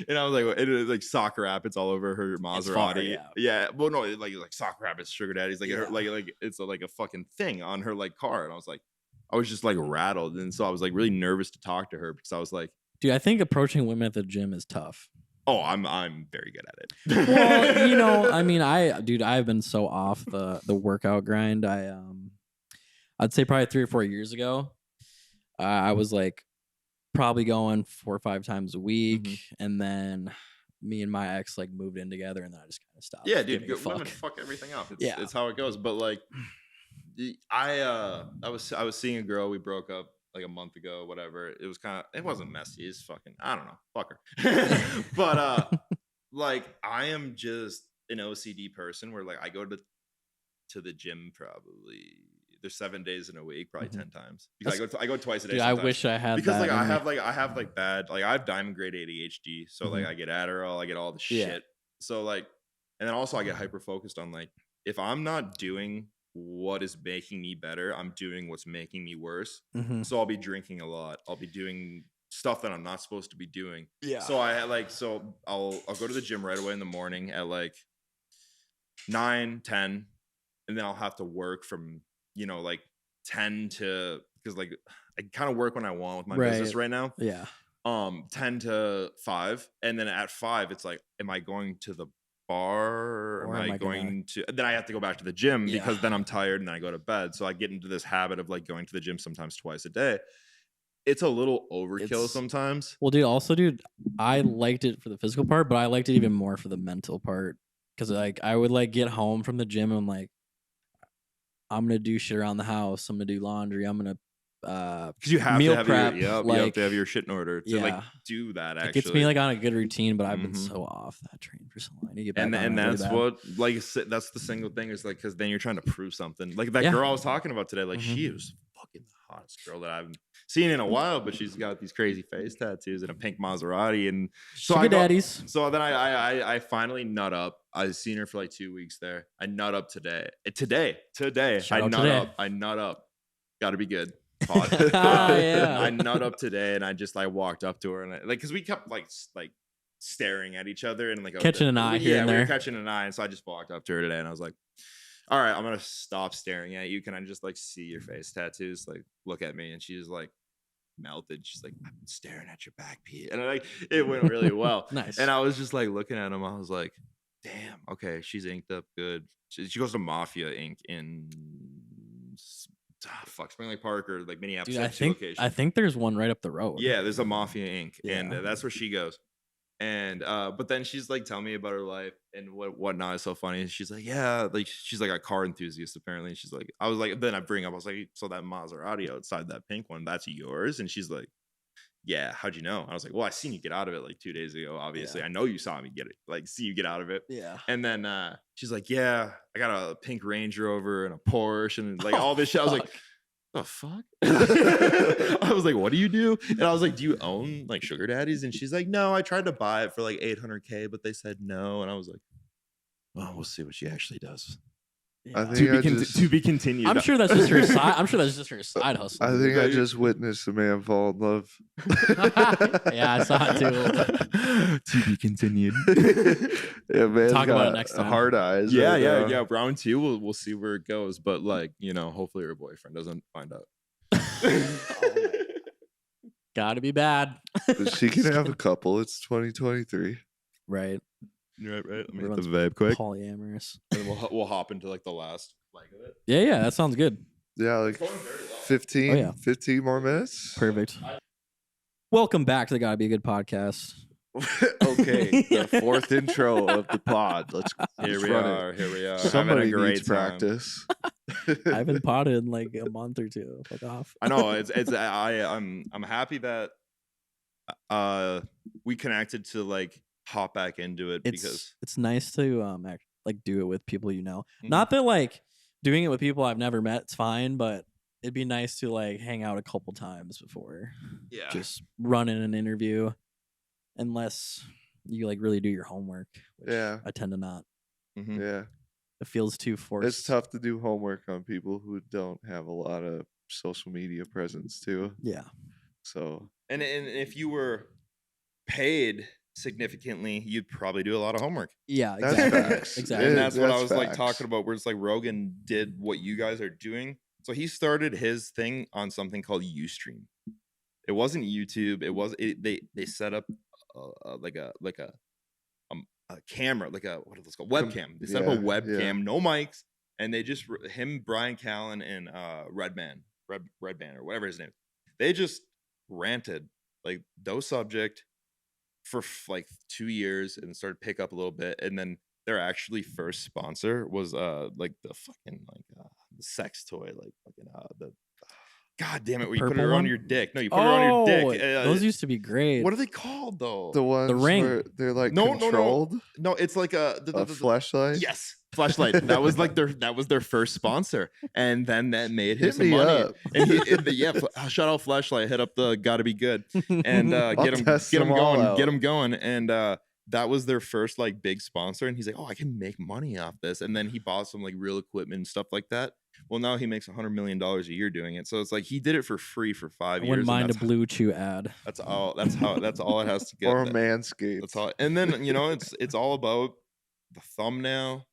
And I was like, it was like sock rabbits all over her Maserati. It's far, yeah. Yeah. Well, no, like sock rabbits, sugar daddies. Like Yeah. like it's like a fucking thing on her like car. And I was just like rattled. And so I was like really nervous to talk to her, because I was like, Dude, I think approaching women at the gym is tough. oh, I'm very good at it. Well, you know, I mean, I've been so off the workout grind. I'd say probably 3 or 4 years ago, I was like probably going 4 or 5 times a week, Mm-hmm. and then me and my ex like moved in together, and then I just kind of stopped. Yeah, dude, giving a women fuck. fuck everything up. Yeah. It's how it goes. But like, I was seeing a girl. We broke up like a month ago, whatever. It wasn't messy. It's fucking, I don't know, fuck her. But like, I am just an OCD person where like I go to the gym probably. There's 7 days in a week, probably 10 times. Because I go twice a day. Dude, I sometimes. wish I had Because that. like I in me. have like bad, like I have diamond grade ADHD, so like I get Adderall, I get all the Yeah. shit. So like, and then also I get hyper focused on like, if I'm not doing what is making me better, I'm doing what's making me worse. Mhm. So I'll be drinking a lot. I'll be doing stuff that I'm not supposed to be doing. Yeah. So I'll go to the gym right away in the morning at like 9, 10, and then I'll have to work from like 10 to, because like I kind of work when I want with my business right now. Yeah. 10 to 5, and then at 5 it's like, am I going to the bar, or am I going to, then I have to go back to the gym, because then I'm tired and then I go to bed. So I get into this habit of like going to the gym sometimes twice a day. It's a little overkill sometimes. Well, dude, I liked it for the physical part, but I liked it even more for the mental part, because like I would like get home from the gym and I'm like, I'm gonna do shit around the house. I'm gonna do laundry. I'm gonna Because you have meal to have prep, you have like, to have your shit in order to like yeah. do that. It Actually, gets me like on a good routine, but I've been Mhm. so off that train for so long. I need to get back and on and it really that's bad. what like that's the single thing is like, because then you're trying to prove something. Like that Yeah. girl I was talking about today, like she was fucking the hottest girl that I've seen in a while, but she's got these crazy face tattoos and a pink Maserati, and so Sugar daddies. So then I finally nut up. I've seen her for like 2 weeks there. I nut up today. Today. Shout I out nut today. up. I nut up. Got to be good. Pod. Yeah. I nut up today, and I walked up to her, and because we kept like staring at each other and like Catching an eye here yeah, and we were there. catching an eye, and so I just walked up to her today, and I was like, all right, I'm gonna stop staring at you. Can I just like see your face tattoos? Like, look at me. And she was like melted. She's like, I've been staring at your back, Pete. And like it went really well. Nice. And I was just like looking at him. I was like, damn, okay, she's inked up good. She goes to Mafia Ink in Spring Lake Park, or like Minneapolis. Dude, I think there's one right up the road. Yeah, there's a Mafia Ink, and Yeah. that's where she goes. And but then she's like telling me about her life and whatnot. Is so funny. She's like, yeah, like she's like a car enthusiast apparently. And she's like, I was like, then I was like, so that Maserati outside, that pink one, that's yours? And she's like, yeah, how'd you know? I was like, well, I seen you get out of it like 2 days ago. Obviously, Yeah. I know you saw me get it, like see you get out of it. Yeah. And then she's like, yeah, I got a pink Range Rover and a Porsche and like all this shit. I was like, the fuck? I was like, what do you do? And I was like, do you own like sugar daddies? And she's like, no, I tried to buy it for like 800K, but they said no. And I was like, well, we'll see what she actually does. I Yeah. think To be continued. I'm sure that's just her side. I'm sure that's just her side hustle. I think I just witnessed a man fall in love. Yeah, I saw it too. To be continued. Yeah, man. Talk about it next time. Hard eyes. Yeah, right yeah, now. yeah. Round 2, we'll see where it goes. But like, you know, hopefully her boyfriend doesn't find out. Gotta be bad. But she can have a couple. It's 2023. Right. Right. Let me hit Everyone's the vape quick. Polyamorous. And we'll hop into like the last leg of it. Yeah, that sounds good. Yeah, like 15, Oh, yeah. 15 more minutes. Perfect. Welcome back to the Gotta Be a Good podcast. Okay, the fourth intro of the pod. Let's Here we run are. it. Here we are. Somebody having a great needs time. practice. I haven't potted in like a month or two. Fuck off. I know I'm happy that we connected to like hop back into it because It's nice to like do it with people you know. Mhm. Not that like doing it with people I've never met, it's fine, but it'd be nice to like hang out a couple times before yeah, just running an interview, unless you like really do your homework. Which Yeah. I tend to not. Mhm. Yeah, It feels too forced. it's tough to do homework on people who don't have a lot of social media presence too. Yeah. So and if you were paid significantly, you'd probably do a lot of homework. Yeah. That's Exactly. facts. Exactly. And that's what I That's was like facts. talking about, where it's like Rogan did what you guys are doing. So he started his thing on something called Ustream. It wasn't YouTube. They set up like a camera, like what is this called? Webcam. They set up a Yeah, webcam, yeah. no mics, and they just him, Brian Callen, and Redban or whatever his name is. They just ranted like those subject for like 2 years and started to pick up a little bit, and then their actually first sponsor was like the fucking like the sex toy, like fucking the god damn it, where you put it purple around one? your dick. No, you put it around your dick. Those used to be great. What are they called though? the ones ring. where they're like No, no, no. controlled, No, it's like a flashlight. yes, flashlight. That was like their first sponsor, and then that made him Hit some me money. up. And shout out Flashlight, hit up the Gotta Be Good, and get him test them all going, out. get him going, and that was their first like big sponsor. And he's like, oh, I can make money off this, and then he bought some like real equipment and stuff like that. Well, now he makes $100 million a year doing it, so it's like he did it for free for 5 I years. wouldn't and mind a that's Blue Chew ad. That's all it has to get. Or That- Manscaped. That's all. And then it's all about the thumbnail,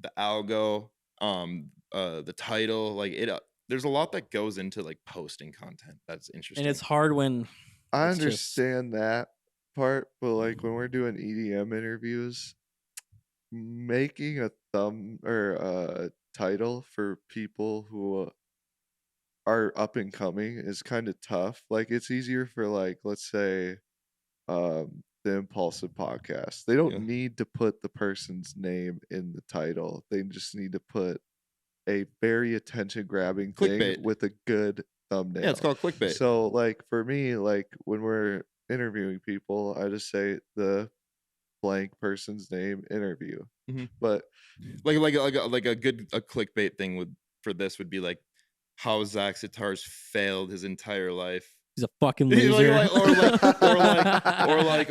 the algo, the title. Like it, there's a lot that goes into like posting content. That's interesting. And it's hard when I It's just- understand that part, but like when we're doing EDM interviews, making a thumb or a title for people who are up and coming is kind of tough. Like it's easier for like let's say the Impulsive podcast. They don't Yeah. need to put the person's name in the title. They just need to put a very attention grabbing thing Clickbait. with a good thumbnail. yeah, it's called clickbait. So like for me, like when we're interviewing people, I just say the blank person's name interview. Mhm. But like a good clickbait thing for this would be like how Zach Sitarz failed his entire life. he's a fucking Like, loser.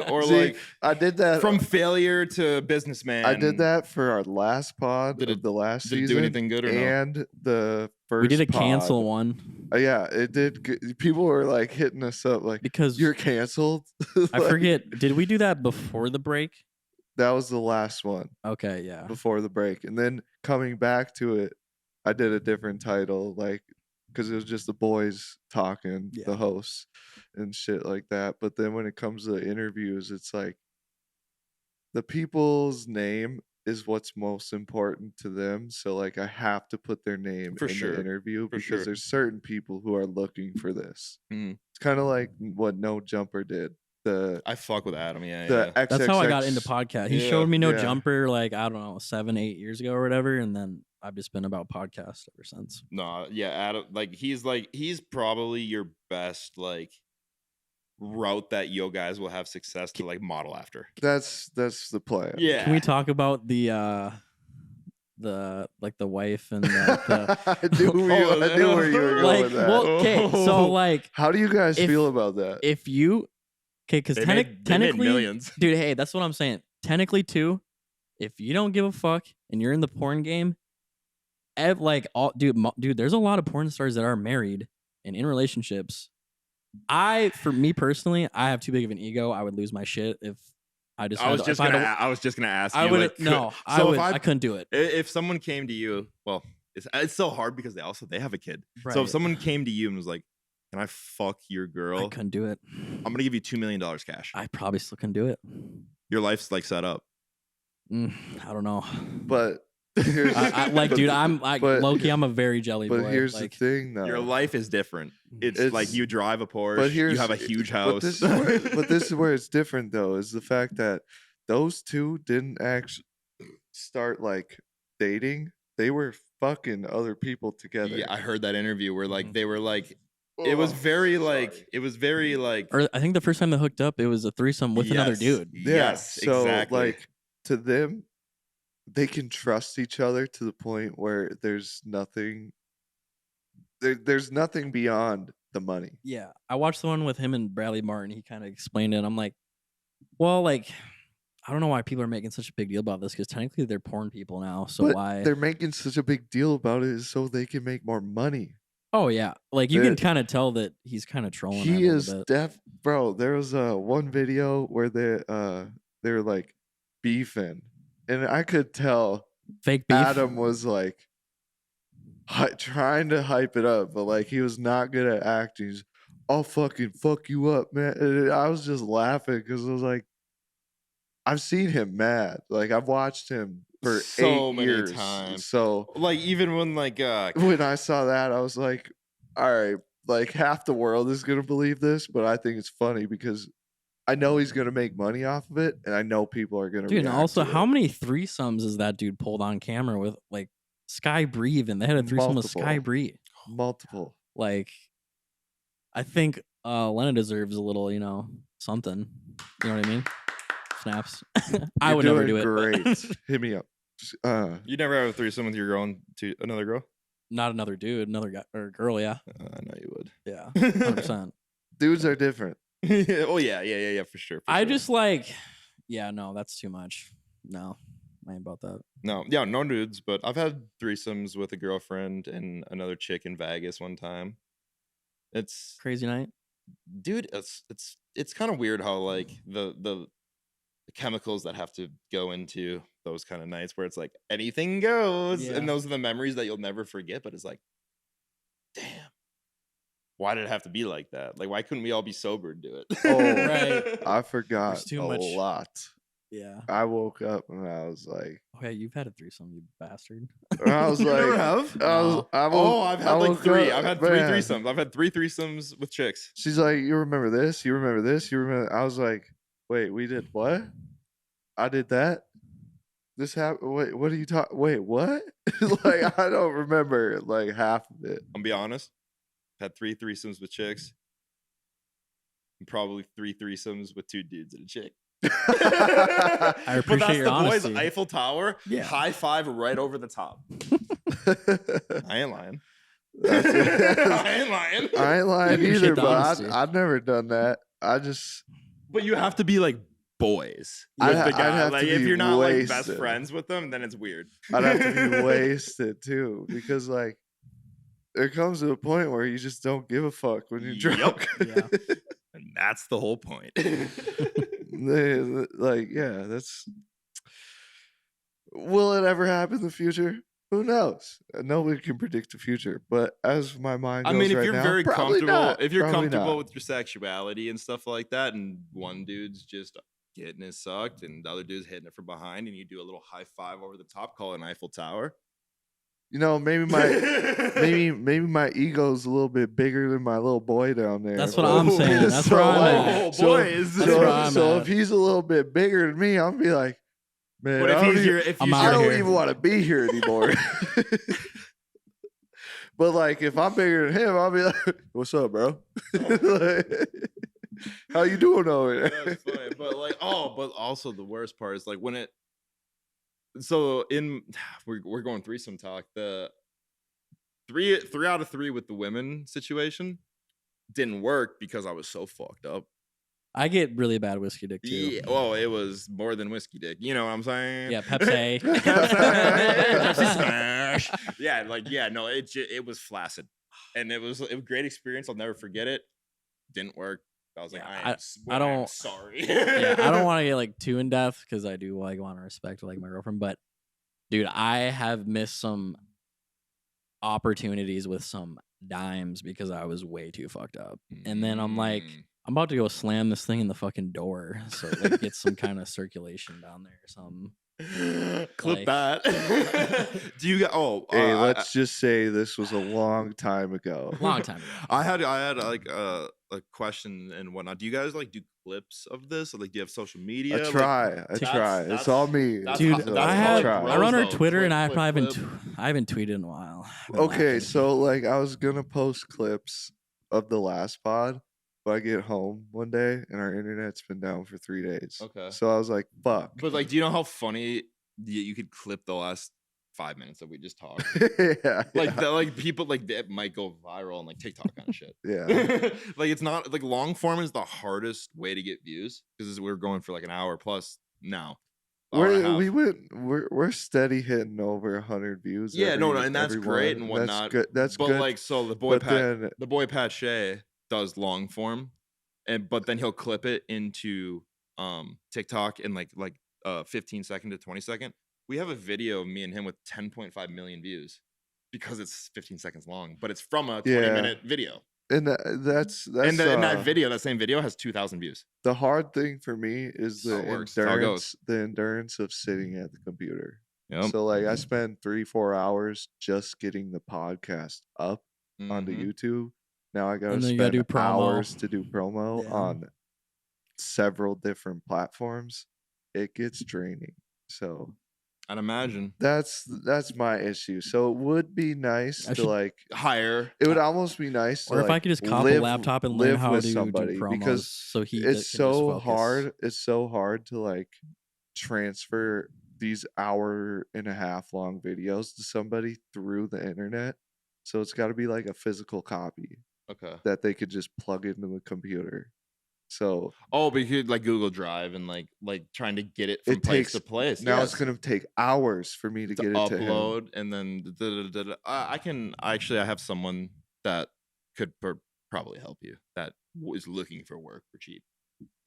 or see, like I did that from failure to businessman. I did that for our last pod Did of it- the last Did it season do anything good or no? and the first we did a pod. cancel one Yeah, it did. People were like hitting us up like because you're canceled. I Like, forget. Did we do that before the break? that was the last one. Okay, yeah. Before the break, and then coming back to it, I did a different title, like because it was just the boys talking, Yeah. the hosts and shit like that. But then when it comes to interviews, it's like the people's name is what's most important to them. So like I have to put their name For in sure, the interview for because sure. there's certain people who are looking for this. Mhm. It's kind of like what No Jumper did. The I fuck with Adam. Yeah, the yeah. That's how I got into XXX podcast. He Yeah, showed me No yeah. Jumper like I don't know 7-8 years ago or whatever, and then I've just been about podcasts ever since. No, yeah, Adam. Like he's probably your best like route that yo guys will have success to like model after. That's the plan. Yeah. Can we talk about the wife and the I knew where you were going like with that. well, okay, so like How do you guys if- feel about that? if you because They made technically millions. dude, hey, that's what I'm saying. Technically too, if you don't give a fuck and you're in the porn game, dude, there's a lot of porn stars that are married and in relationships. For me personally, I have too big of an ego. I would lose my shit if I just. I was just gonna ask you. I would like, no. so if I couldn't do it. If someone came to you, well, it's so hard because they have a kid. So if Right. someone came to you and was like, "Can I fuck your I girl? couldn't do it. I'm gonna give you $2 million cash." I probably still couldn't do it. Your life's like set up. I don't know. But here's, Like, but- dude, I'm like but- low key. I'm a very jelly boy. But here's like, the thing, though. Your life is different. It's It's- like you drive a Porsche. But here's You have a huge But house. this is where it's different, though, is the fact that those two didn't actually start like dating. They were fucking other people together. Yeah, I heard that interview where like they were like Oh, it was very sorry. like or I think the first time they hooked up, it was a threesome with another Yes, dude. Yeah. Yes, So exactly. like to them, they can trust each other to the point where there's nothing. There's nothing beyond the money. Yeah, I watched the one with him and Bradley Martin. He kind of explained it. I'm like, well, like, I don't know why people are making such a big deal about this because technically they're porn people now. So But why? they're making such a big deal about it is so they can make more money. Oh yeah, like you can They're- kind of tell that he's kind of trolling. He that a is little bit. bro. There was one video where they're like beefing, and I could tell Fake beef. Adam was like trying to hype it up, but like he was not good at acting. He's, I'll fucking fuck you up, man. And I was just laughing because I was like, I've seen him mad. Like I've watched him for So 8 many years. times. So like even when like when I saw that, I was like, all right, like half the world is gonna believe this, but I think it's funny because I know he's gonna make money off of it, and I know people are gonna. Dude, and react also, to how it. many threesomes is that dude pulled on camera with like Sky Bree? And they had a threesome with Sky Multiple. Bree. Multiple. Like, I think Lena deserves a little, something. You know what I mean? Snaps. I You're would never do doing it. Great. Hit me up. you never have a threesome with your girl and to another girl? Not another dude, another guy or girl. Yeah, I know you would. yeah, 100%. Dudes are different. Oh yeah, for sure. I sure. just like, yeah, no, that's too much. No, I ain't about that. no nudes, but I've had threesomes with a girlfriend and another chick in Vegas one time. It's Crazy night. dude, it's kind of weird how like the chemicals that have to go into those kind of nights where it's like anything goes, Yeah. and those are the memories that you'll never forget. But it's like, damn, why did it have to be like that? Like, why couldn't we all be sober and do it? Oh, Right. I forgot There's too a much- lot. Yeah. I woke up and I was like, Oh yeah, you've had a threesome, you bastard. I was You like, never have? I've had like three. I've had three man. threesomes. I've had 3 threesomes with chicks. She's like, you remember this? You remember this? You remember? I was like, wait, we did what? I did that. This happened. Wait, what are you talking? Wait, what? Like, I don't remember like half of it. I'll be honest. Had 3 threesomes with chicks. And probably 3 threesomes with 2 dudes and a chick. I But appreciate that's your the honesty. boys' Eiffel Tower. Yeah. High five right over the top. I ain't lying. That's it. I ain't lying. I ain't lying appreciate either, the but honesty. I've never done that. I just But you have to be like boys with I'd the guy. have Like to if be you're not like best wasted. friends with them, then it's weird. I'd have to be wasted too, because like there comes to a point where you just don't give a fuck when you're Yup. drunk. Yeah. And that's the whole point. Like, yeah, that's. Will it ever happen in the future? Who knows? Nobody can predict the future. But as my mind I goes mean, if right you're now, very probably comfortable, not. if you're Probably comfortable not. with your sexuality and stuff like that, and one dude's just getting it sucked and the other dude's hitting it from behind, and you do a little high five over the top, call it an Eiffel Tower. maybe maybe my ego's a little bit bigger than my little boy down there. That's what but- I'm saying. That's where I'm at. Oh, So- boys. That's where I'm so at. if he's a little bit bigger than me, I'll be like, man, But I if don't he's even- your, if I'm you out I of don't here. even want to be here anymore. But like, if I'm bigger than him, I'll be like, "What's up, bro?" Like, How you doing over there? That's funny. But like, but also the worst part is like when it. So we're going threesome talk. The three out of three with the women situation didn't work because I was so fucked up. I get really bad whiskey dick too. Yeah, well, it was more than whiskey dick. You know what I'm saying? Yeah, Pepsi. Pepsi smash. Yeah, like no, it was flaccid, and it was a great experience. I'll never forget it. Didn't work. I was like, Yeah, I I don't. don't- Sorry. Yeah, I don't want to get like too in depth because I do like want to respect like my girlfriend, but dude, I have missed some opportunities with some dimes because I was way too fucked up. And then I'm like, I'm about to go slam this thing in the fucking door so like get some kind of circulation down there or something. Clip like- that. Do you get? Hey, let's just say this was a long time ago. Long time ago. I had like a question and whatnot. Do you guys like do clips of this? Or, like, do you have social media? I Like, try. that's- It's all me. that's Dude, how- I how it have grows, I run our though. Twitter and Clip, I clip. haven't tweeted in a while. I've been Okay, lacking. so like I was gonna post clips of the last pod, but I get home one day and our internet's been down for 3 days. Okay. So I was like, fuck. But like, do you know how funny you could clip the last 5 minutes that we just talked? yeah. Like that, like people like that might go viral on like TikTok kind of shit. Yeah. Like it's not like long form is the hardest way to get views because we're going for like an hour plus now. Hour and a half. We're steady hitting over 100 views. Yeah, no, every- and that's every great one. and whatnot. That's good. That's but good. like, so but then the boy Shea does long form, but then he'll clip it into TikTok in like 15 second to 20 second. We have a video of me and him with 10.5 million views because it's 15 seconds long, but it's from a 20-minute video. and that's And that video, that same video, has 2,000 views. the hard thing for me is How the it works. That's how it goes. endurance of sitting at the computer. Yep. So like I spend 3-4 hours just getting the podcast up onto Mhm. YouTube. Now I gotta And then you gotta spend do promo. hours to do promo Yeah. on several different platforms. It gets draining. So I'd imagine that's my issue. So it would be nice I to should- like higher. it would almost be nice to Or if I like, could just cop a live- laptop and learn live how with to somebody, do promos because so he it's can just so focus. hard. It's so hard to like transfer these hour and a half long videos to somebody through the internet. So it's got to be like a physical copy Okay. that they could just plug into the computer. So Oh, but you could like Google Drive and like trying to get it from It place takes- to place. now it's Yes. gonna take hours for me to to get it to him. upload and then I have someone that could probably help you that is looking for work for cheap.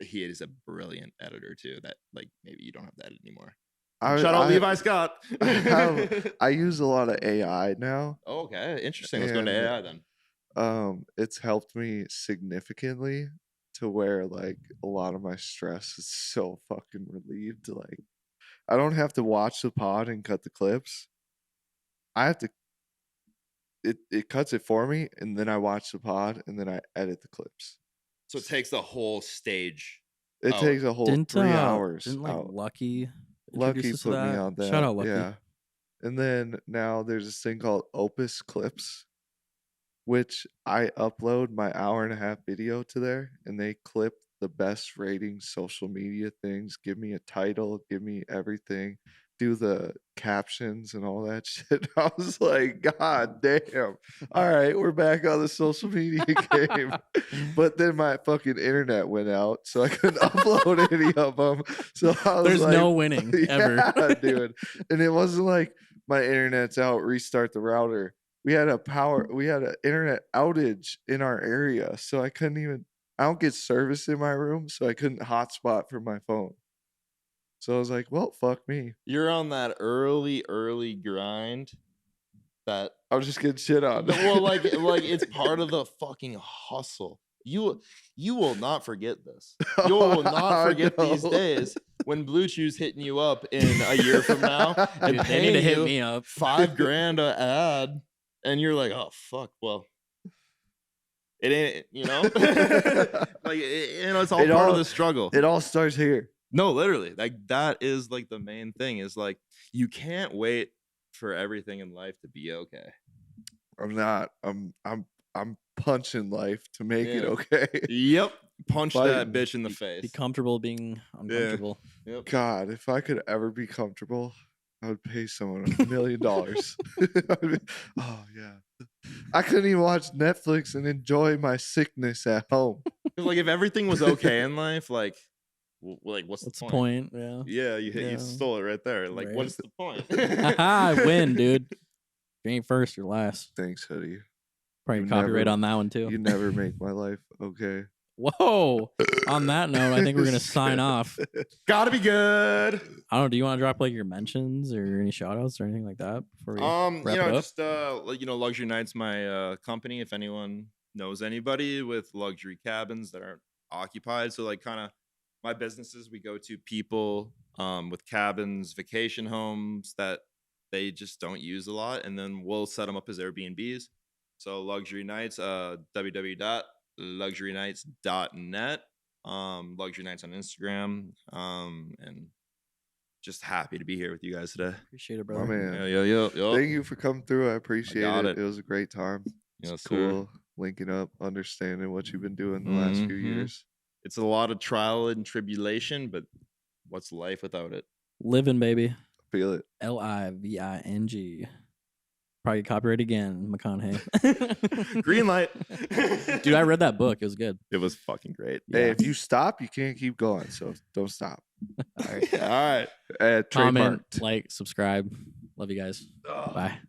He is a brilliant editor too. That like maybe you don't have to edit anymore. Shout out Levi Scott. I use a lot of AI now. Okay, interesting. Let's go into And- AI then. It's helped me significantly to where like a lot of my stress is so fucking relieved. Like I don't have to watch the pod and cut the clips. I have to it cuts it for me and then I watch the pod and then I edit the clips. So it takes the whole stage. It Oh, takes a whole Didn't 3 hours. Didn't like out. Lucky Lucky introduce us to put me that? on that. Shout out Lucky. Yeah. And then now there's this thing called Opus Clips, which I upload my hour and a half video to there, and they clip the best rating social media things, give me a title, give me everything, do the captions and all that shit. I was like, God damn. All right, we're back on the social media game. But then my fucking internet went out, so I couldn't upload any of them. So I was There's like, no winning ever. yeah, dude. And it wasn't like my internet's out, restart the router. We had an internet outage in our area, so I don't get service in my room, so I couldn't hotspot from my phone. So I was like, well, fuck me. You're on that early grind that I was just getting shit on. well like it's part of the fucking hustle. You will not forget this. You will not I forget these know. days when Blue Chew's hitting you up in a year from now and Dude, they need to paying hit you me up. $5,000 a ad, and you're like, oh fuck, well, it ain't, like it's all It part all- of the struggle. It all starts here. No, literally, like that is like the main thing is like you can't wait for everything in life to be okay. I'm not. I'm punching life to make it Yeah. okay. Yep. Punch Fighting. that bitch in the Be face. comfortable being uncomfortable. Yep. God, if I could ever be comfortable, I would pay someone $1 million. Oh yeah, I couldn't even watch Netflix and enjoy my sickness at home. 'Cause, like if everything was okay in life, like what's What's the the point? point? Yeah. Yeah, you Yeah. stole it right there. Like, Right. what's the point? I win, dude. If you ain't first, you're last. Thanks, hoodie. Probably You copyright never- on that one too. You never make my life okay. Whoa. On that note, I think we're gonna sign off. Gotta be good. I don't know. Do you want to drop like your mentions or any shout outs or anything like that before we wrap it up? Just Luxury Nights, my company. If anyone knows anybody with luxury cabins that aren't occupied, so like kind of my businesses, we go to people with cabins, vacation homes that they just don't use a lot, and then we'll set them up as Airbnbs. So Luxury Nights, www.luxurynights.net, Luxury Nights on Instagram, and just happy to be here with you guys today. Appreciate it, My brother. man. Yeah. Thank you for coming through. I appreciate got it. it. It was a great time. Yes, It's sir. cool linking up, understanding what you've been doing the last few Mhm. years. It's a lot of trial and tribulation, but what's life without it? Living, baby. Feel it. LIVING. Probably copyright again, McConaughey. Green light. Dude, I read that book. It was good. It was fucking great. Hey, Yeah. if you stop, you can't keep going. So don't stop. All right. All right. Comment, Trademarked. like, subscribe. Love you guys. Bye.